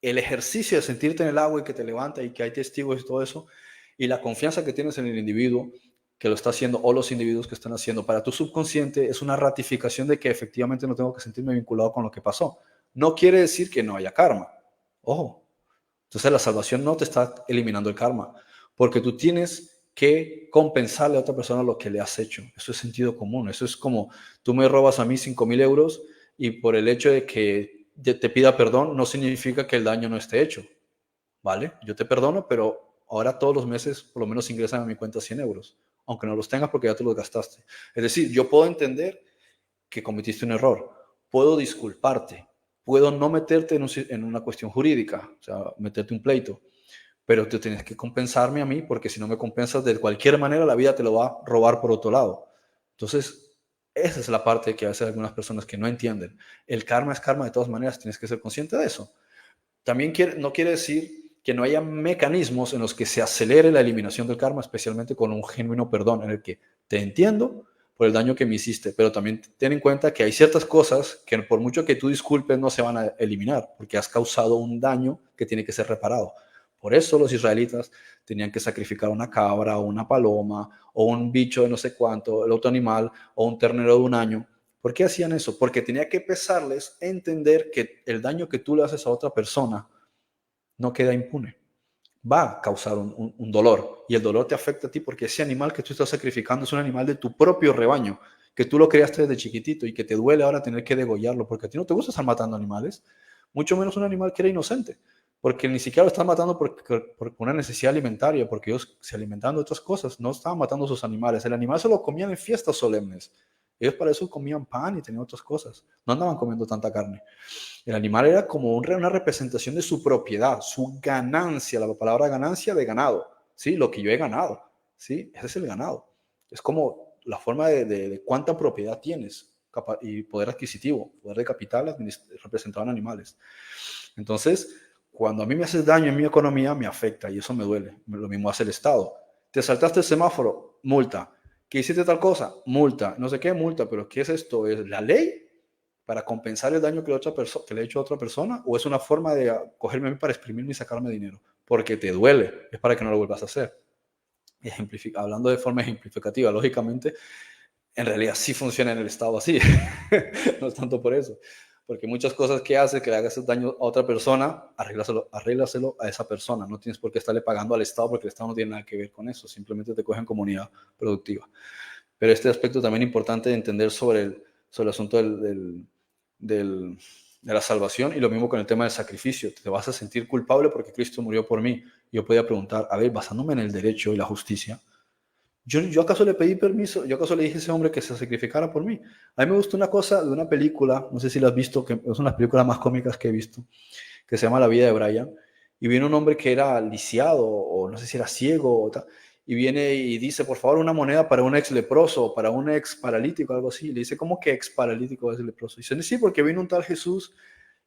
el ejercicio de sentirte en el agua y que te levanta y que hay testigos y todo eso, y la confianza que tienes en el individuo que lo está haciendo o los individuos que están haciendo para tu subconsciente es una ratificación de que efectivamente no tengo que sentirme vinculado con lo que pasó. No quiere decir que no haya karma. Ojo. Entonces la salvación no te está eliminando el karma, porque tú tienes que compensarle a otra persona lo que le has hecho. Eso es sentido común. Eso es como tú me robas a mí 5,000 euros y por el hecho de que te pida perdón no significa que el daño no esté hecho. vale, yo te perdono, pero ahora todos los meses por lo menos ingresan a mi cuenta 100 euros, aunque no los tengas porque ya te los gastaste. Es decir, yo puedo entender que cometiste un error, puedo disculparte, puedo no meterte en una cuestión jurídica, o sea, meterte un pleito, pero tú tienes que compensarme a mí, porque si no me compensas de cualquier manera, la vida te lo va a robar por otro lado. Entonces, esa es la parte que a veces hay algunas personas que no entienden. El karma es karma de todas maneras, tienes que ser consciente de eso. También no quiere decir que no haya mecanismos en los que se acelere la eliminación del karma, especialmente con un genuino perdón, en el que te entiendo por el daño que me hiciste, pero también ten en cuenta que hay ciertas cosas que por mucho que tú disculpes no se van a eliminar, porque has causado un daño que tiene que ser reparado. Por eso los israelitas tenían que sacrificar una cabra o una paloma o un bicho de no sé cuánto, el otro animal o un ternero de un año. ¿Por qué hacían eso? Porque tenía que pesarles entender que el daño que tú le haces a otra persona no queda impune. Va a causar un dolor y el dolor te afecta a ti porque ese animal que tú estás sacrificando es un animal de tu propio rebaño, que tú lo creaste desde chiquitito y que te duele ahora tener que degollarlo porque a ti no te gusta estar matando animales, mucho menos un animal que era inocente, porque ni siquiera lo están matando por una necesidad alimentaria, porque ellos se alimentaban de otras cosas, no estaban matando a sus animales, el animal se lo comían en fiestas solemnes, ellos para eso comían pan y tenían otras cosas, no andaban comiendo tanta carne. El animal era como una representación de su propiedad, su ganancia, la palabra ganancia de ganado, ¿sí? Lo que yo he ganado, ¿sí? Ese es el ganado. Es como la forma de cuánta propiedad tienes y poder adquisitivo, poder de capital representado en animales. Entonces, cuando a mí me haces daño en mi economía, me afecta y eso me duele. Lo mismo hace el Estado. Te saltaste el semáforo, multa. ¿Que hiciste tal cosa? Multa. No sé qué, multa, pero ¿qué es esto? ¿Es la ley para compensar el daño que le he hecho a otra persona? ¿O es una forma de cogerme a mí para exprimirme y sacarme dinero? Porque te duele, es para que no lo vuelvas a hacer. Hablando de forma ejemplificativa, lógicamente, en realidad sí funciona en el Estado así. No es tanto por eso. Porque muchas cosas que hace que le hagas daño a otra persona, arréglaselo a esa persona. No tienes por qué estarle pagando al Estado porque el Estado no tiene nada que ver con eso. Simplemente te cogen como unidad productiva. Pero este aspecto también importante de entender sobre el asunto del, de la salvación y lo mismo con el tema del sacrificio. Te vas a sentir culpable porque Cristo murió por mí. Yo podía preguntar, a ver, basándome en el derecho y la justicia, ¿yo acaso le pedí permiso? ¿Yo acaso le dije a ese hombre que se sacrificara por mí? A mí me gustó una cosa de una película, no sé si la has visto, que es una de las películas más cómicas que he visto, que se llama La vida de Brian, y viene un hombre que era lisiado, o no sé si era ciego, o tal, y viene y dice, por favor, una moneda para un ex leproso, para un ex paralítico, algo así. Le dice, ¿cómo que ex paralítico es leproso? Y dice, sí, porque vino un tal Jesús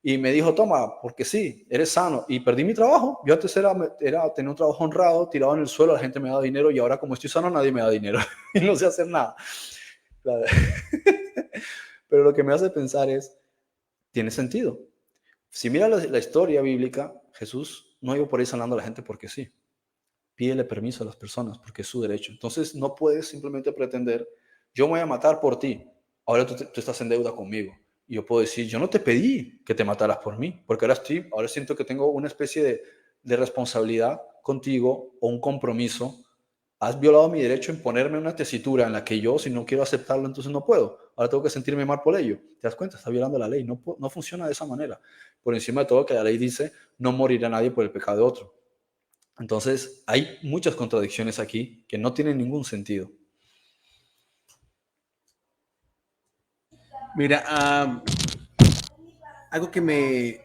y me dijo, toma, porque sí, eres sano. Y perdí mi trabajo. Yo antes tenía un trabajo honrado, tirado en el suelo, la gente me da dinero y ahora como estoy sano nadie me da dinero y no sé hacer nada. Pero lo que me hace pensar es, tiene sentido. Si mira la historia bíblica, Jesús no iba por ahí sanando a la gente porque sí. Pídele permiso a las personas porque es su derecho. Entonces no puedes simplemente pretender, yo me voy a matar por ti, ahora tú estás en deuda conmigo. Y yo puedo decir, yo no te pedí que te mataras por mí, porque ahora siento que tengo una especie de responsabilidad contigo o un compromiso. Has violado mi derecho en ponerme una tesitura en la que yo, si no quiero aceptarlo, entonces no puedo. Ahora tengo que sentirme mal por ello. ¿Te das cuenta? Está violando la ley. No, no funciona de esa manera. Por encima de todo, que la ley dice, no morirá nadie por el pecado de otro. Entonces, hay muchas contradicciones aquí que no tienen ningún sentido. Mira, algo que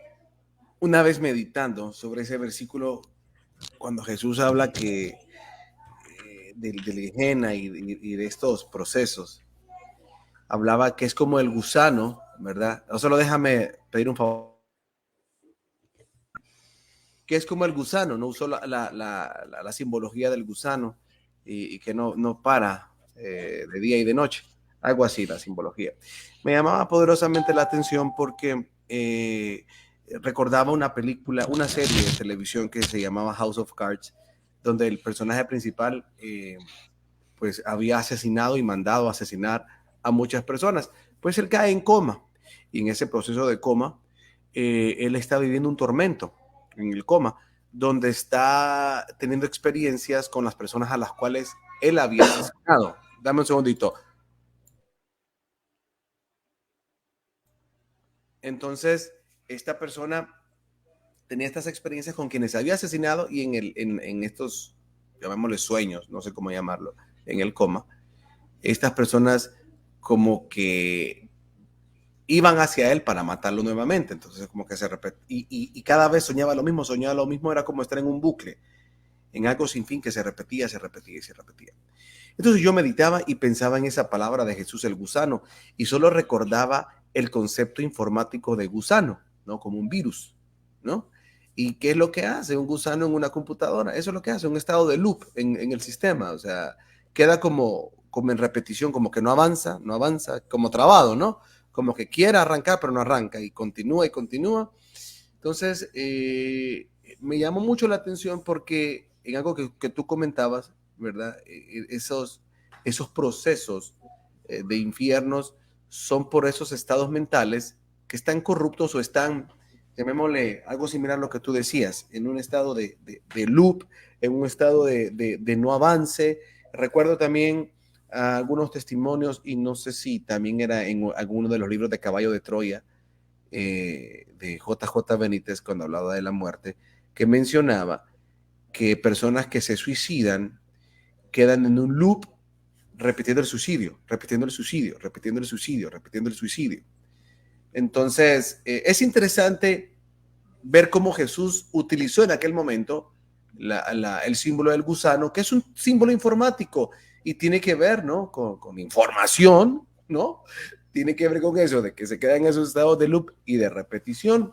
una vez meditando sobre ese versículo, cuando Jesús habla del Gehenna y de estos procesos, hablaba que es como el gusano, ¿verdad? No solo déjame pedir un favor. Que es como el gusano, no usó la simbología del gusano y que no para de día y de noche. Algo así, la simbología. Me llamaba poderosamente la atención porque recordaba una película, una serie de televisión que se llamaba House of Cards, donde el personaje principal pues había asesinado y mandado a asesinar a muchas personas. Pues él cae en coma y en ese proceso de coma él está viviendo un tormento en el coma, donde está teniendo experiencias con las personas a las cuales él había asesinado. Dame un segundito. Entonces, esta persona tenía estas experiencias con quienes había asesinado y en estos, llamémosle sueños, no sé cómo llamarlo, en el coma, estas personas como que iban hacia él para matarlo nuevamente. Entonces como que se repetía y cada vez soñaba lo mismo, era como estar en un bucle, en algo sin fin que se repetía, se repetía y se repetía. Entonces yo meditaba y pensaba en esa palabra de Jesús, el gusano, y solo recordaba el concepto informático de gusano, ¿no? Como un virus, ¿no? ¿Y qué es lo que hace un gusano en una computadora? Eso es lo que hace, un estado de loop en el sistema, o sea, queda como en repetición, como que no avanza, como trabado, ¿no? Como que quiere arrancar, pero no arranca, y continúa y continúa. Entonces, me llamó mucho la atención porque en algo que tú comentabas, ¿verdad? Esos procesos de infiernos son por esos estados mentales que están corruptos o están, llamémosle algo similar a lo que tú decías, en un estado de loop, en un estado de no avance. Recuerdo también algunos testimonios, y no sé si también era en alguno de los libros de Caballo de Troya, de JJ Benítez, cuando hablaba de la muerte, que mencionaba que personas que se suicidan quedan en un loop repitiendo el suicidio, repitiendo el suicidio, repitiendo el suicidio, repitiendo el suicidio. Entonces, es interesante ver cómo Jesús utilizó en aquel momento el símbolo del gusano, que es un símbolo informático y tiene que ver, ¿no? con información, ¿no? Tiene que ver con eso, de que se quedan en esos estados de loop y de repetición.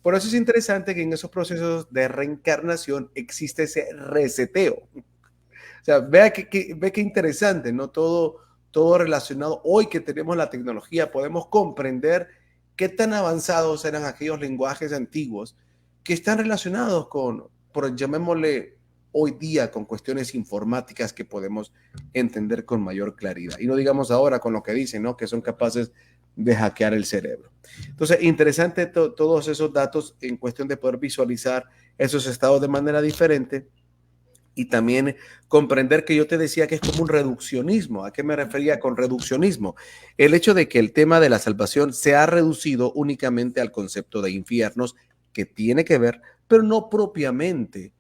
Por eso es interesante que en esos procesos de reencarnación existe ese reseteo. O sea, ve qué interesante, ¿no? Todo relacionado. Hoy que tenemos la tecnología, podemos comprender qué tan avanzados eran aquellos lenguajes antiguos que están relacionados por llamémosle hoy día, con cuestiones informáticas que podemos entender con mayor claridad. Y no digamos ahora con lo que dicen, ¿no? Que son capaces de hackear el cerebro. Entonces, interesante todos esos datos en cuestión de poder visualizar esos estados de manera diferente. Y también comprender que yo te decía que es como un reduccionismo. ¿A qué me refería con reduccionismo? El hecho de que el tema de la salvación se ha reducido únicamente al concepto de infiernos, que tiene que ver, pero no propiamente,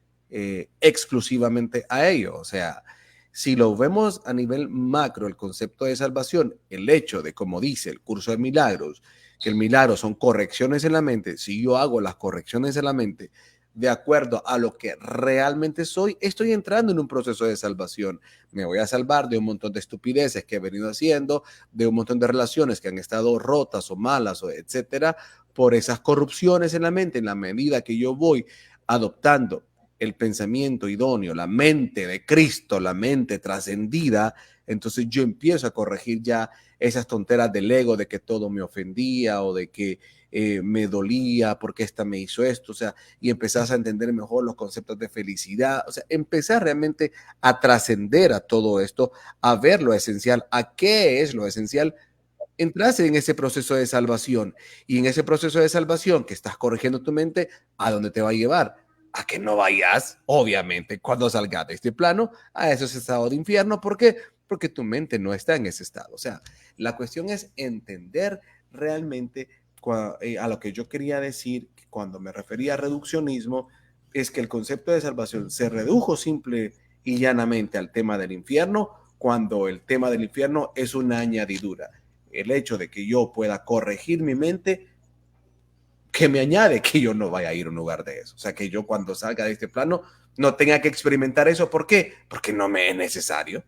exclusivamente a ello. O sea, si lo vemos a nivel macro, el concepto de salvación, el hecho de, como dice el curso de milagros, que el milagro son correcciones en la mente, si yo hago las correcciones en la mente, de acuerdo a lo que realmente soy, estoy entrando en un proceso de salvación. Me voy a salvar de un montón de estupideces que he venido haciendo, de un montón de relaciones que han estado rotas o malas, o etcétera, por esas corrupciones en la mente. En la medida que yo voy adoptando el pensamiento idóneo, la mente de Cristo, la mente trascendida, entonces yo empiezo a corregir ya esas tonteras del ego de que todo me ofendía o de que me dolía porque esta me hizo esto, o sea, y empezás a entender mejor los conceptos de felicidad, o sea, empezar realmente a trascender a todo esto, a ver lo esencial, a qué es lo esencial, entras en ese proceso de salvación, y en ese proceso de salvación que estás corrigiendo tu mente, ¿a dónde te va a llevar? A que no vayas, obviamente, cuando salgas de este plano, a esos estados de infierno. ¿Por qué? Porque tu mente no está en ese estado. O sea, la cuestión es entender realmente a lo que yo quería decir cuando me refería a reduccionismo, es que el concepto de salvación se redujo simple y llanamente al tema del infierno, cuando el tema del infierno es una añadidura. El hecho de que yo pueda corregir mi mente, que me añade que yo no vaya a ir a un lugar de eso. O sea, que yo cuando salga de este plano no tenga que experimentar eso. ¿Por qué? Porque no me es necesario.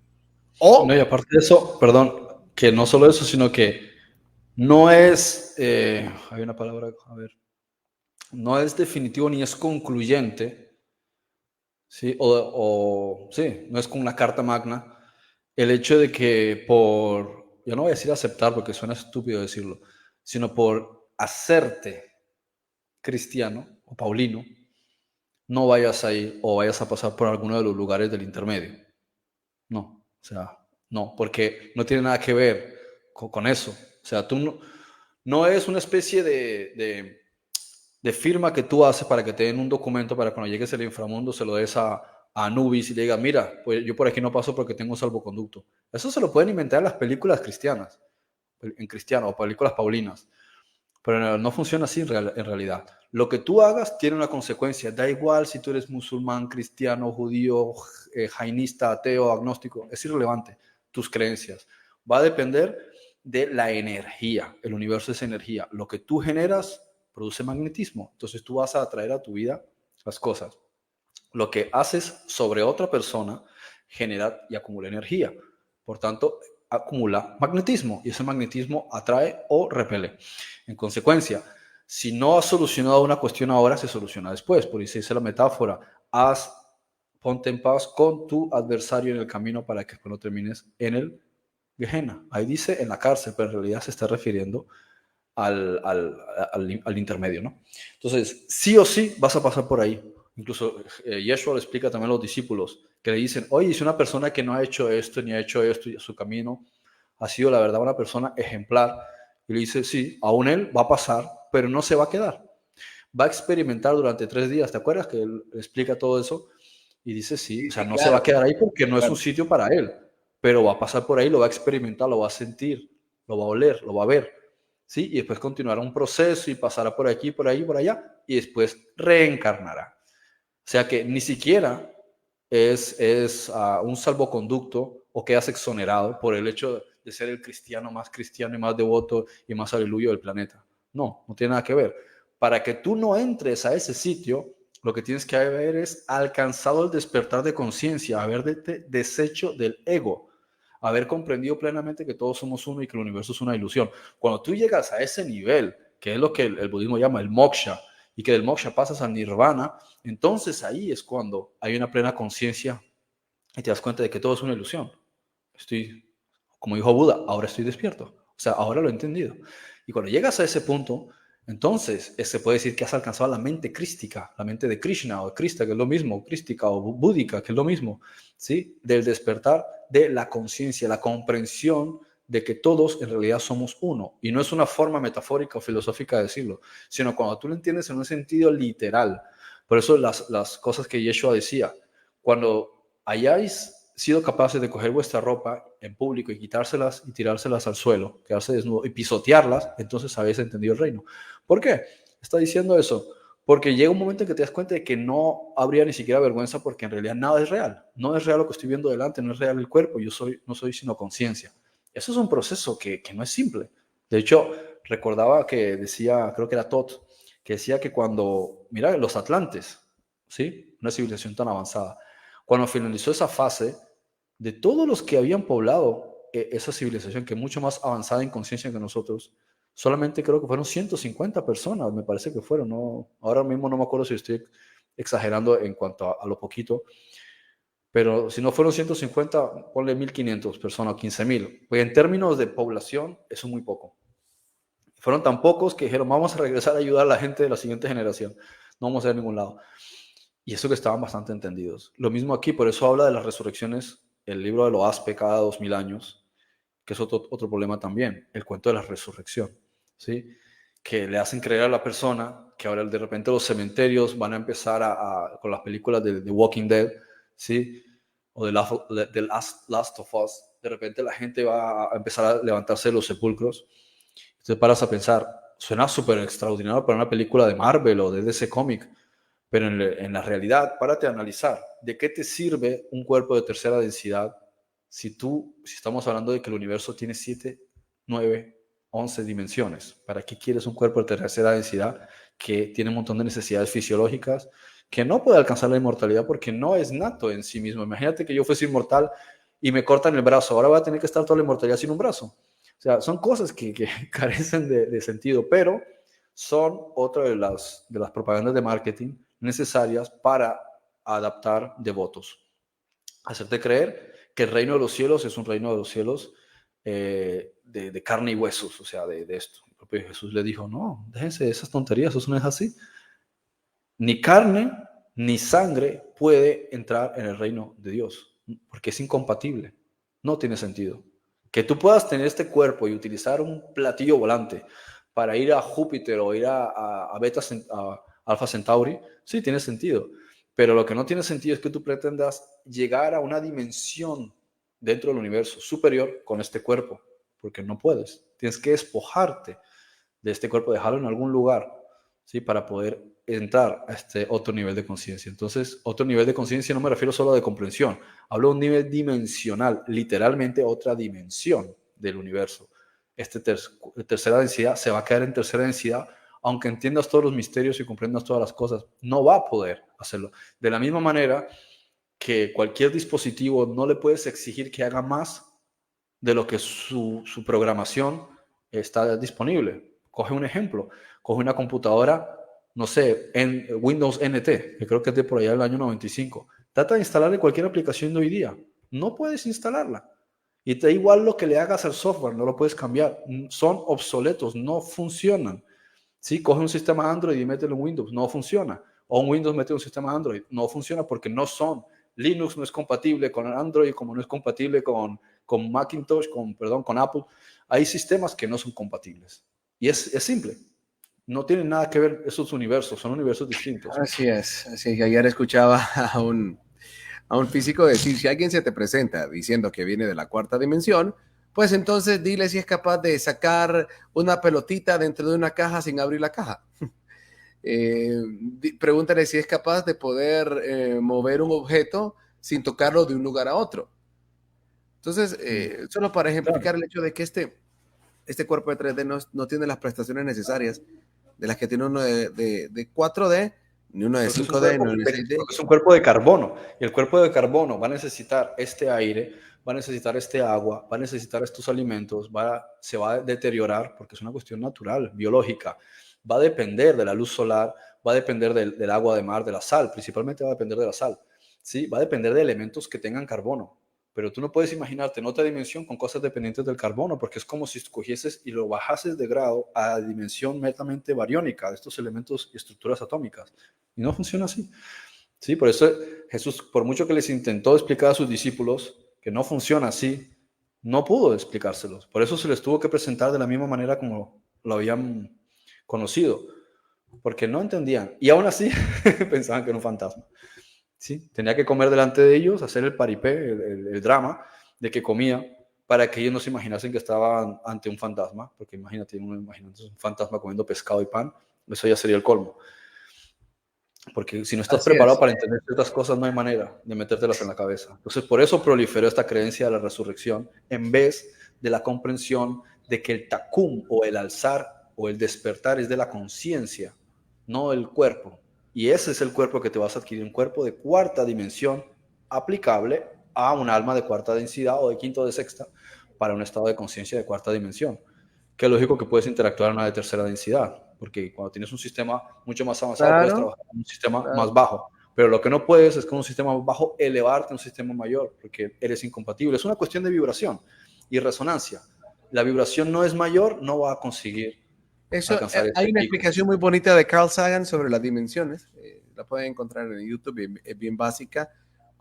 No, y O, aparte de eso, perdón, que no solo eso, sino que no es, hay una palabra, a ver, no es definitivo ni es concluyente, ¿sí? Sí, no es con una carta magna, el hecho de que yo no voy a decir aceptar porque suena estúpido decirlo, sino por hacerte cristiano o paulino, no vayas a ir o vayas a pasar por alguno de los lugares del intermedio. No, o sea, no, porque no tiene nada que ver con eso. O sea, tú no es una especie de firma que tú haces para que te den un documento para cuando llegues al inframundo se lo des a Anubis y le digas, mira, pues yo por aquí no paso porque tengo salvoconducto. Eso se lo pueden inventar en las películas cristianas, en cristiano, o películas paulinas. Pero no funciona así en realidad. Lo que tú hagas tiene una consecuencia. Da igual si tú eres musulmán, cristiano, judío, jainista, ateo, agnóstico. Es irrelevante. Tus creencias. Va a depender de la energía. El universo es energía. Lo que tú generas produce magnetismo. Entonces tú vas a atraer a tu vida las cosas. Lo que haces sobre otra persona genera y acumula energía. Por tanto, acumula magnetismo y ese magnetismo atrae o repele. En consecuencia, si no has solucionado una cuestión ahora, se soluciona después. Por eso dice la metáfora, ponte en paz con tu adversario en el camino para que no termines en el Gehenna. Ahí dice en la cárcel, pero en realidad se está refiriendo al intermedio, ¿no? Entonces, sí o sí vas a pasar por ahí. Incluso Yeshua le explica también a los discípulos que le dicen, oye, si una persona que no ha hecho esto ni ha hecho esto y su camino ha sido la verdad una persona ejemplar, y le dice, sí, aún él va a pasar, pero no se va a quedar. Va a experimentar durante 3 días. ¿Te acuerdas que él explica todo eso? Y dice, sí, Sí, o sea, sí, no se va a claro, quedar ahí porque no es un claro. sitio para él, pero va a pasar por ahí, lo va a experimentar, lo va a sentir, lo va a oler, lo va a ver, ¿sí? Y después continuará un proceso y pasará por aquí, por ahí, por allá, y después reencarnará. O sea que ni siquiera es un salvoconducto o quedas exonerado por el hecho de ser el cristiano y más devoto y más aleluya del planeta. No, no tiene nada que ver. Para que tú no entres a ese sitio, lo que tienes que haber es alcanzado el despertar de conciencia, haber deshecho del ego, haber comprendido plenamente que todos somos uno y que el universo es una ilusión. Cuando tú llegas a ese nivel, que es lo que el budismo llama el moksha, y que del moksha pasas al nirvana, entonces ahí es cuando hay una plena conciencia y te das cuenta de que todo es una ilusión. Estoy, como dijo Buda, ahora estoy despierto. O sea, ahora lo he entendido. Y cuando llegas a ese punto, entonces se puede decir que has alcanzado la mente crística, la mente de Krishna o de Krista, que es lo mismo, crística o búdica, que es lo mismo, ¿sí? Del despertar de la conciencia, la comprensión de que todos en realidad somos uno. Y no es una forma metafórica o filosófica de decirlo, sino cuando tú lo entiendes en un sentido literal. Por eso las cosas que Yeshua decía, cuando hayáis sido capaces de coger vuestra ropa en público y quitárselas y tirárselas al suelo, quedarse desnudo y pisotearlas, entonces habéis entendido el reino. ¿Por qué está diciendo eso? Porque llega un momento en que te das cuenta de que no habría ni siquiera vergüenza porque en realidad nada es real. No es real lo que estoy viendo delante, no es real el cuerpo, no soy sino conciencia. Eso es un proceso que no es simple. De hecho, recordaba que decía, creo que era Tot, que decía que cuando, mira, los Atlantes, ¿sí? Una civilización tan avanzada, cuando finalizó esa fase, de todos los que habían poblado esa civilización, que es mucho más avanzada en conciencia que nosotros, solamente creo que fueron 150 personas, me parece que fueron, ¿no? Ahora mismo no me acuerdo si estoy exagerando en cuanto a lo poquito, pero si no fueron 150, ponle 1.500 personas, 15.000. Pues en términos de población, eso es muy poco. Fueron tan pocos que dijeron, vamos a regresar a ayudar a la gente de la siguiente generación. No vamos a ir a ningún lado. Y eso que estaban bastante entendidos. Lo mismo aquí, por eso habla de las resurrecciones, el libro de Loaspe cada 2000 años, que es otro problema también, el cuento de la resurrección, ¿sí? Que le hacen creer a la persona que ahora de repente los cementerios van a empezar con las películas de The Walking Dead, ¿sí? O The Last of Us, de repente la gente va a empezar a levantarse de los sepulcros. Entonces paras a pensar, suena súper extraordinario para una película de Marvel o de DC Comic, pero en la realidad, párate a analizar, ¿de qué te sirve un cuerpo de tercera densidad si estamos hablando de que el universo tiene 7, 9, 11 dimensiones? ¿Para qué quieres un cuerpo de tercera densidad que tiene un montón de necesidades fisiológicas, que no puede alcanzar la inmortalidad porque no es nato en sí mismo? Imagínate que yo fuese inmortal y me cortan el brazo, ahora voy a tener que estar toda la inmortalidad sin un brazo. O sea, son cosas que carecen de sentido, pero son otra de las propagandas de marketing necesarias para adaptar devotos. Hacerte creer que el reino de los cielos es un reino de los cielos de carne y huesos, o sea, de esto. El propio Jesús le dijo, no, déjense de esas tonterías, eso no es así. Ni carne ni sangre puede entrar en el reino de Dios, porque es incompatible, no tiene sentido. Que tú puedas tener este cuerpo y utilizar un platillo volante para ir a Júpiter o ir a Alpha Centauri, sí tiene sentido. Pero lo que no tiene sentido es que tú pretendas llegar a una dimensión dentro del universo superior con este cuerpo, porque no puedes. Tienes que despojarte de este cuerpo, dejarlo en algún lugar, ¿sí? Para poder entrar a este otro nivel de conciencia. Entonces, otro nivel de conciencia no me refiero solo de comprensión, hablo de un nivel dimensional, literalmente otra dimensión del universo. Tercera densidad se va a quedar en tercera densidad, aunque entiendas todos los misterios y comprendas todas las cosas, no va a poder hacerlo. De la misma manera que cualquier dispositivo no le puedes exigir que haga más de lo que su programación está disponible. Coge un ejemplo, coge una computadora, no sé, en Windows NT, que creo que es de por allá del año 95. Trata de instalarle cualquier aplicación de hoy día. No puedes instalarla. Y te da igual lo que le hagas al software, no lo puedes cambiar. Son obsoletos, no funcionan. Sí, coge un sistema Android y mételo en Windows, no funciona. O un Windows mete un sistema Android, no funciona porque no son. Linux no es compatible con Android, como no es compatible con Macintosh, con Apple. Hay sistemas que no son compatibles. Y es simple. No tienen nada que ver esos universos, son universos distintos. Así es. Ayer escuchaba a un físico decir, si alguien se te presenta diciendo que viene de la cuarta dimensión, pues entonces dile si es capaz de sacar una pelotita dentro de una caja sin abrir la caja. Pregúntale si es capaz de poder mover un objeto sin tocarlo de un lugar a otro. Entonces, solo para ejemplificar Claro. el hecho de que este cuerpo de 3D no tiene las prestaciones necesarias de las que tiene uno de 4D, ni uno de 5D, ni uno de 6D. Porque es un cuerpo de carbono. Y el cuerpo de carbono va a necesitar este aire, va a necesitar este agua, va a necesitar estos alimentos, se va a deteriorar porque es una cuestión natural, biológica. Va a depender de la luz solar, va a depender del agua de mar, de la sal, principalmente va a depender de la sal. ¿Sí? Va a depender de elementos que tengan carbono. Pero tú no puedes imaginarte en otra dimensión con cosas dependientes del carbono, porque es como si escogieses y lo bajases de grado a dimensión netamente bariónica de estos elementos y estructuras atómicas. Y no funciona así. Sí, por eso Jesús, por mucho que les intentó explicar a sus discípulos que no funciona así, no pudo explicárselos. Por eso se les tuvo que presentar de la misma manera como lo habían conocido, porque no entendían. Y aún así pensaban que era un fantasma. ¿Sí? Tenía que comer delante de ellos, hacer el paripé, el drama de que comía, para que ellos no se imaginasen que estaban ante un fantasma, porque imagínate, un fantasma comiendo pescado y pan, eso ya sería el colmo. Porque si no estás Así preparado es. para entender ciertas cosas, no hay manera de metértelas en la cabeza. Entonces, por eso proliferó esta creencia de la resurrección, en vez de la comprensión de que el tacum o el alzar o el despertar es de la conciencia, no el cuerpo. Y ese es el cuerpo que te vas a adquirir, un cuerpo de cuarta dimensión aplicable a un alma de cuarta densidad o de quinta o de sexta para un estado de conciencia de cuarta dimensión. Que es lógico que puedes interactuar en una de tercera densidad, porque cuando tienes un sistema mucho más avanzado puedes Claro, trabajar en un sistema claro. más bajo, pero lo que no puedes es con un sistema más bajo elevarte a un sistema mayor, porque eres incompatible. Es una cuestión de vibración y resonancia. La vibración no es mayor, no va a conseguir Eso, alcanzar hay ese una pico. explicación muy bonita de Carl Sagan sobre las dimensiones. La pueden encontrar en YouTube, es bien básica.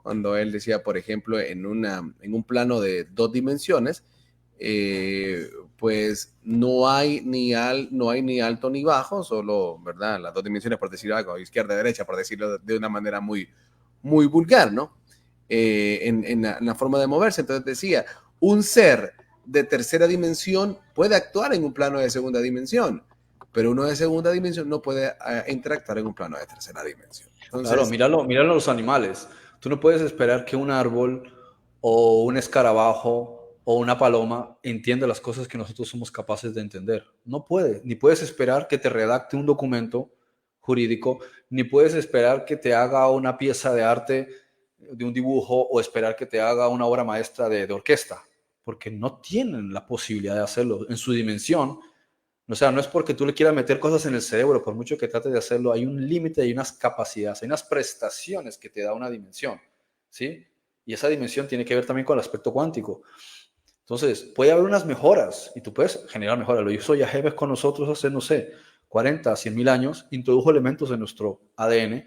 Cuando él decía, por ejemplo, en un plano de 2 dimensiones, pues no hay ni alto ni bajo, solo, ¿verdad? Las 2 dimensiones, por decirlo algo, izquierda y derecha, por decirlo de una manera muy vulgar, ¿no? En la forma de moverse. Entonces decía, un ser de tercera dimensión puede actuar en un plano de segunda dimensión, pero uno de segunda dimensión no puede interactuar en un plano de tercera dimensión. Claro, Entonces, míralo los animales. Tú no puedes esperar que un árbol o un escarabajo o una paloma entienda las cosas que nosotros somos capaces de entender. No puede. Ni puedes esperar que te redacte un documento jurídico, ni puedes esperar que te haga una pieza de arte, de un dibujo, o esperar que te haga una obra maestra de orquesta, porque no tienen la posibilidad de hacerlo en su dimensión. O sea, no es porque tú le quieras meter cosas en el cerebro, por mucho que trates de hacerlo, hay un límite, hay unas capacidades, hay unas prestaciones que te da una dimensión, ¿sí? Y esa dimensión tiene que ver también con el aspecto cuántico. Entonces, puede haber unas mejoras y tú puedes generar mejoras. Lo hizo Yaheves con nosotros hace, no sé, 40, 100 mil años, introdujo elementos en nuestro ADN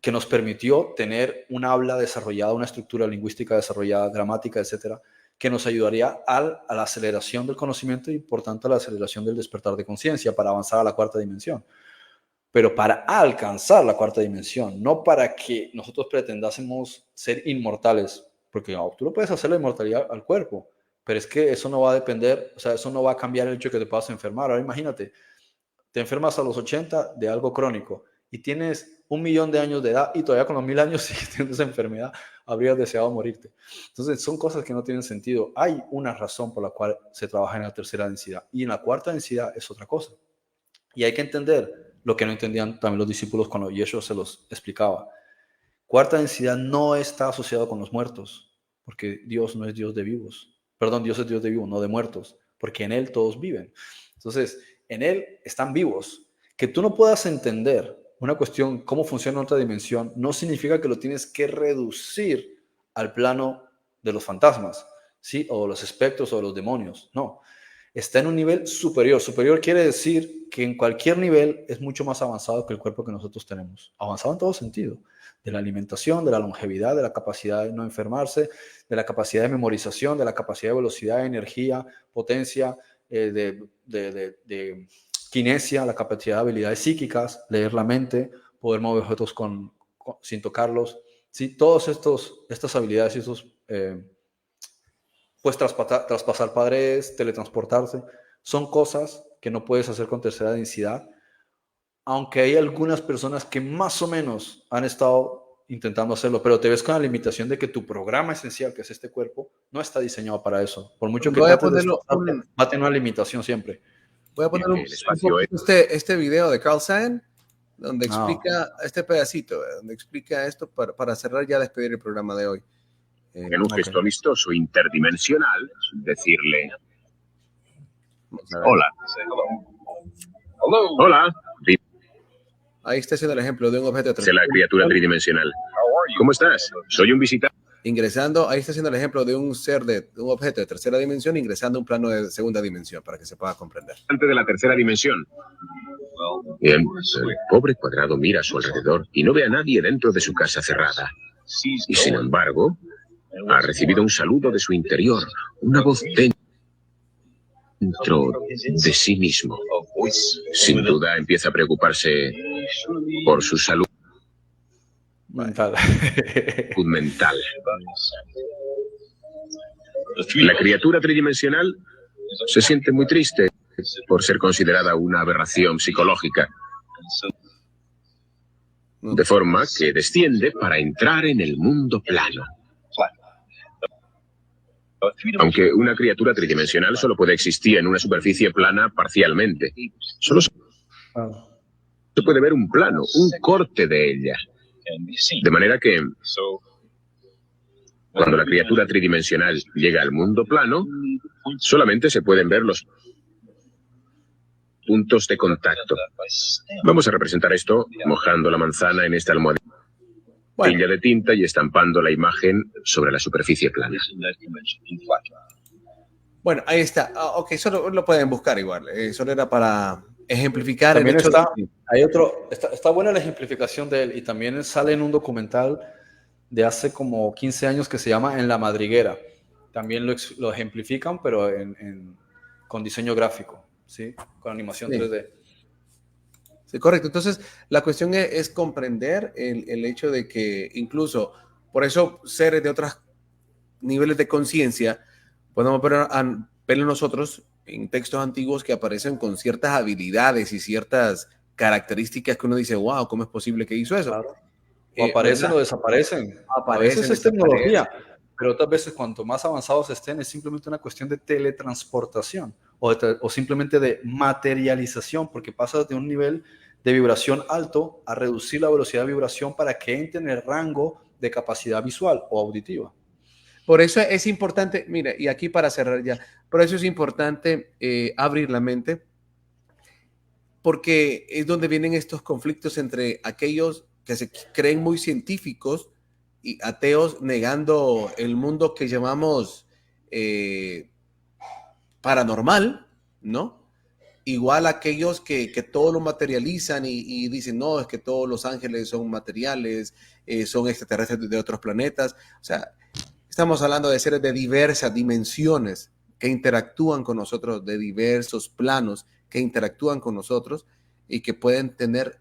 que nos permitió tener un habla desarrollada, una estructura lingüística desarrollada, gramática, etcétera, que nos ayudaría a la aceleración del conocimiento y por tanto a la aceleración del despertar de conciencia para avanzar a la cuarta dimensión. Pero para alcanzar la cuarta dimensión, no para que nosotros pretendásemos ser inmortales, porque no, tú no puedes hacer la inmortalidad al cuerpo, pero es que eso no va a depender, o sea, eso no va a cambiar el hecho de que te puedas enfermar. Ahora imagínate, te enfermas a los 80 de algo crónico y tienes 1.000.000 de años de edad y todavía con los 1.000 años sigues teniendo esa enfermedad, habrías deseado morirte. Entonces son cosas que no tienen sentido. Hay una razón por la cual se trabaja en la tercera densidad y en la cuarta densidad es otra cosa. Y hay que entender lo que no entendían también los discípulos cuando Yeshua se los explicaba. Cuarta densidad no está asociado con los muertos, porque Dios no es Dios de vivos. Perdón, Dios es Dios de vivos, no de muertos, porque en Él todos viven. Entonces, en Él están vivos. Que tú no puedas entender una cuestión, cómo funciona otra dimensión, no significa que lo tienes que reducir al plano de los fantasmas, ¿sí? O los espectros o los demonios. No. Está en un nivel superior. Superior quiere decir que en cualquier nivel es mucho más avanzado que el cuerpo que nosotros tenemos. Avanzado en todo sentido. De la alimentación, de la longevidad, de la capacidad de no enfermarse, de la capacidad de memorización, de la capacidad de velocidad, de energía, potencia, de kinesia, la capacidad de habilidades psíquicas, leer la mente, poder mover objetos sin tocarlos. ¿Sí? Todas estas habilidades y estos... pues traspasar paredes, teletransportarse, son cosas que no puedes hacer con tercera densidad, aunque hay algunas personas que más o menos han estado intentando hacerlo, pero te ves con la limitación de que tu programa esencial, que es este cuerpo, no está diseñado para eso. Por mucho que trates de esforzarte, va a tener una limitación siempre. Voy a poner un este video de Carl Sagan, donde explica este pedacito, donde explica esto para cerrar ya, despedir el programa de hoy. En un gesto amistoso interdimensional, decirle: hola. Hola. Ahí está haciendo el ejemplo de un objeto de la criatura tridimensional. ¿Cómo estás? Soy un visitante. Ingresando, ahí está haciendo el ejemplo de un ser de un objeto de tercera dimensión ingresando a un plano de segunda dimensión para que se pueda comprender. Antes de la tercera dimensión. Bien, el pobre cuadrado mira a su alrededor y no ve a nadie dentro de su casa cerrada. Y sin embargo, ha recibido un saludo de su interior, una voz dentro de sí mismo. Sin duda empieza a preocuparse por su salud mental. mental. La criatura tridimensional se siente muy triste por ser considerada una aberración psicológica, de forma que desciende para entrar en el mundo plano. Aunque una criatura tridimensional solo puede existir en una superficie plana parcialmente. Solo se puede ver un plano, un corte de ella. De manera que, cuando la criatura tridimensional llega al mundo plano, solamente se pueden ver los puntos de contacto. Vamos a representar esto mojando la manzana en esta almohadilla de tinta y estampando la imagen sobre la superficie plana. Bueno, ahí está. Ok, solo lo pueden buscar igual. Solo era para ejemplificar también el hecho está buena la ejemplificación de él y también sale en un documental de hace como 15 años que se llama En la Madriguera. También lo ejemplifican, pero con diseño gráfico, ¿sí? Con animación 3D. Sí, correcto. Entonces, la cuestión es comprender el hecho de que incluso, por eso, seres de otros niveles de conciencia, podemos ver nosotros en textos antiguos que aparecen con ciertas habilidades y ciertas características que uno dice, wow, ¿cómo es posible que hizo eso? Claro. O aparecen o desaparecen. A veces es tecnología, pero otras veces cuanto más avanzados estén es simplemente una cuestión de teletransportación o simplemente de materialización, porque pasa de un nivel de vibración alto a reducir la velocidad de vibración para que entre en el rango de capacidad visual o auditiva. Por eso es importante, mira, y aquí para cerrar ya, por eso es importante abrir la mente, porque es donde vienen estos conflictos entre aquellos que se creen muy científicos y ateos negando el mundo que llamamos paranormal, ¿no? Igual aquellos que todo lo materializan y dicen, no, es que todos los ángeles son materiales, son extraterrestres de otros planetas. O sea, estamos hablando de seres de diversas dimensiones que interactúan con nosotros, de diversos planos que interactúan con nosotros y que pueden tener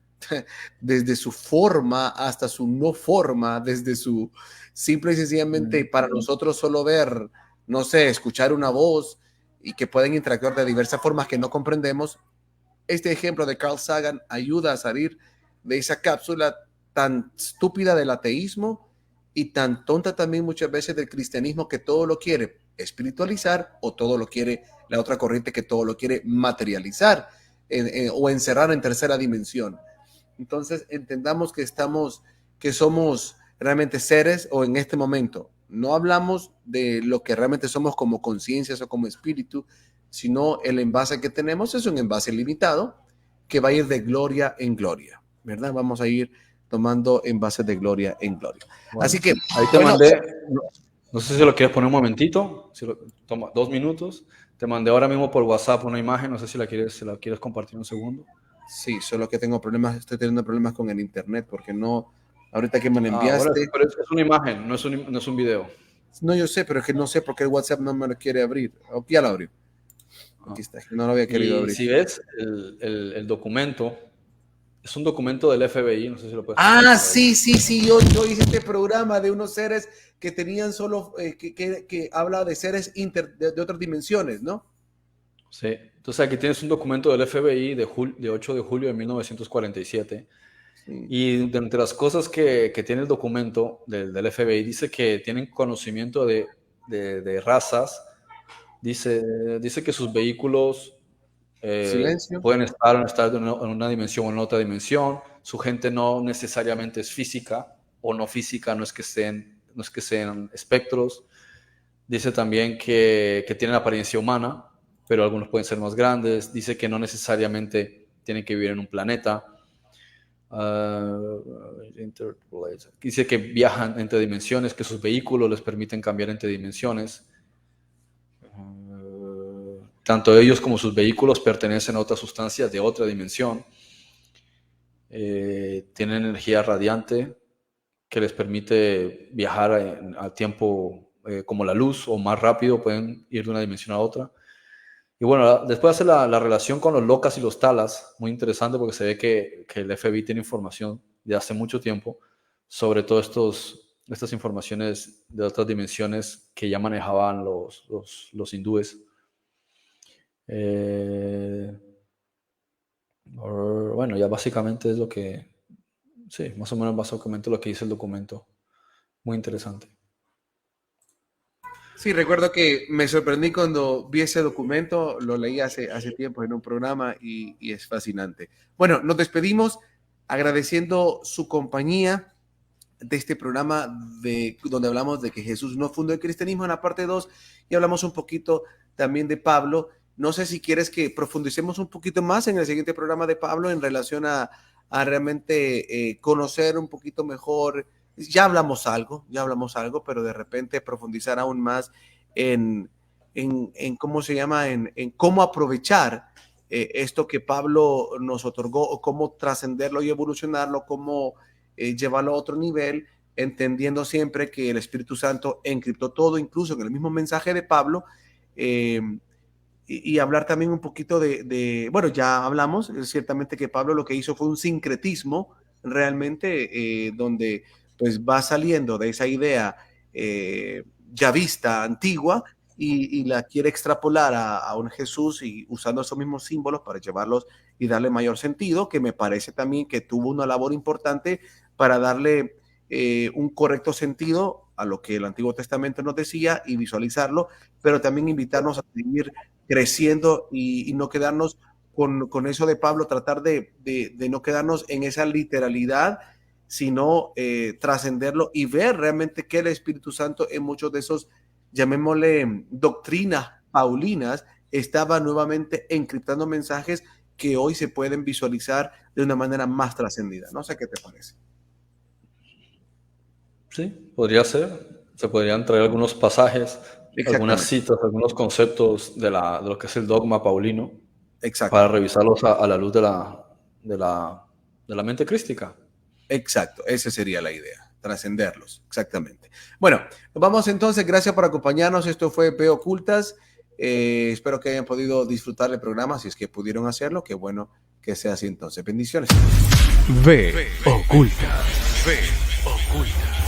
desde su forma hasta su no forma, desde su simple y sencillamente para nosotros solo ver, no sé, escuchar una voz y que pueden interactuar de diversas formas que no comprendemos, este ejemplo de Carl Sagan ayuda a salir de esa cápsula tan estúpida del ateísmo y tan tonta también muchas veces del cristianismo, que todo lo quiere espiritualizar, o todo lo quiere la otra corriente que todo lo quiere materializar o encerrar en tercera dimensión. Entonces entendamos que somos realmente seres, o en este momento no hablamos de lo que realmente somos como conciencias o como espíritu, sino el envase que tenemos es un envase limitado que va a ir de gloria en gloria, ¿verdad? Vamos a ir tomando envases de gloria en gloria. Bueno, así que ahí te mandé, no sé si lo quieres poner un momentito, toma 2 minutos. Te mandé ahora mismo por WhatsApp una imagen, no sé si la quieres compartir un segundo. Sí, solo que estoy teniendo problemas con el internet, porque no, ahorita que me lo enviaste. Bueno, pero es una imagen, no es un video. No, yo sé, pero es que no sé por qué el WhatsApp no me lo quiere abrir. Ya lo abrió. Aquí está, no lo había querido abrir. Si ves el documento, es un documento del FBI, no sé si lo puedes sí, yo hice este programa de unos seres que tenían solo, que habla de seres de otras dimensiones, ¿no? Sí, entonces aquí tienes un documento del FBI de 8 de julio de 1947. Sí. Y de entre las cosas que tiene el documento del FBI, dice que tienen conocimiento de razas. Dice que sus vehículos pueden estar en una dimensión o en otra dimensión. Su gente no necesariamente es física, o no física, no es que sean espectros. Dice también que tienen apariencia humana, pero algunos pueden ser más grandes. Dice que no necesariamente tienen que vivir en un planeta. Dice que viajan entre dimensiones, que sus vehículos les permiten cambiar entre dimensiones. Tanto ellos como sus vehículos pertenecen a otras sustancias de otra dimensión. Tienen energía radiante que les permite viajar al tiempo como la luz, o más rápido, pueden ir de una dimensión a otra. Y bueno, después hace la relación con los locas y los talas, muy interesante, porque se ve que el FBI tiene información de hace mucho tiempo sobre todas estas informaciones de otras dimensiones que ya manejaban los hindúes. Bueno, ya básicamente es lo que, sí, más o menos básicamente lo que dice el documento. Muy interesante. Sí, recuerdo que me sorprendí cuando vi ese documento, lo leí hace tiempo en un programa y es fascinante. Bueno, nos despedimos agradeciendo su compañía de este programa donde hablamos de que Jesús no fundó el cristianismo, en la parte 2, y hablamos un poquito también de Pablo. No sé si quieres que profundicemos un poquito más en el siguiente programa de Pablo en relación a realmente conocer un poquito mejor. Ya hablamos algo, pero de repente profundizar aún más en cómo se llama, en cómo aprovechar esto que Pablo nos otorgó, o cómo trascenderlo y evolucionarlo, cómo llevarlo a otro nivel, entendiendo siempre que el Espíritu Santo encriptó todo, incluso en el mismo mensaje de Pablo. Y hablar también un poquito bueno, ya hablamos, ciertamente que Pablo lo que hizo fue un sincretismo realmente, donde pues va saliendo de esa idea ya vista, antigua, y la quiere extrapolar a un Jesús, y usando esos mismos símbolos para llevarlos y darle mayor sentido, que me parece también que tuvo una labor importante para darle un correcto sentido a lo que el Antiguo Testamento nos decía y visualizarlo, pero también invitarnos a seguir creciendo y no quedarnos con eso de Pablo, tratar de no quedarnos en esa literalidad, sino trascenderlo y ver realmente que el Espíritu Santo en muchos de esos, llamémosle, doctrinas paulinas, estaba nuevamente encriptando mensajes que hoy se pueden visualizar de una manera más trascendida. No sé qué te parece. Sí, podría ser. Se podrían traer algunos pasajes, algunas citas, algunos conceptos de lo que es el dogma paulino. Exacto. Para revisarlos a la luz de la mente crística. Exacto, esa sería la idea, trascenderlos, exactamente. Bueno, nos vamos entonces, gracias por acompañarnos, esto fue Ve Ocultas, espero que hayan podido disfrutar el programa, si es que pudieron hacerlo, qué bueno que sea así entonces, bendiciones. Ve Ocultas. Ve Ocultas.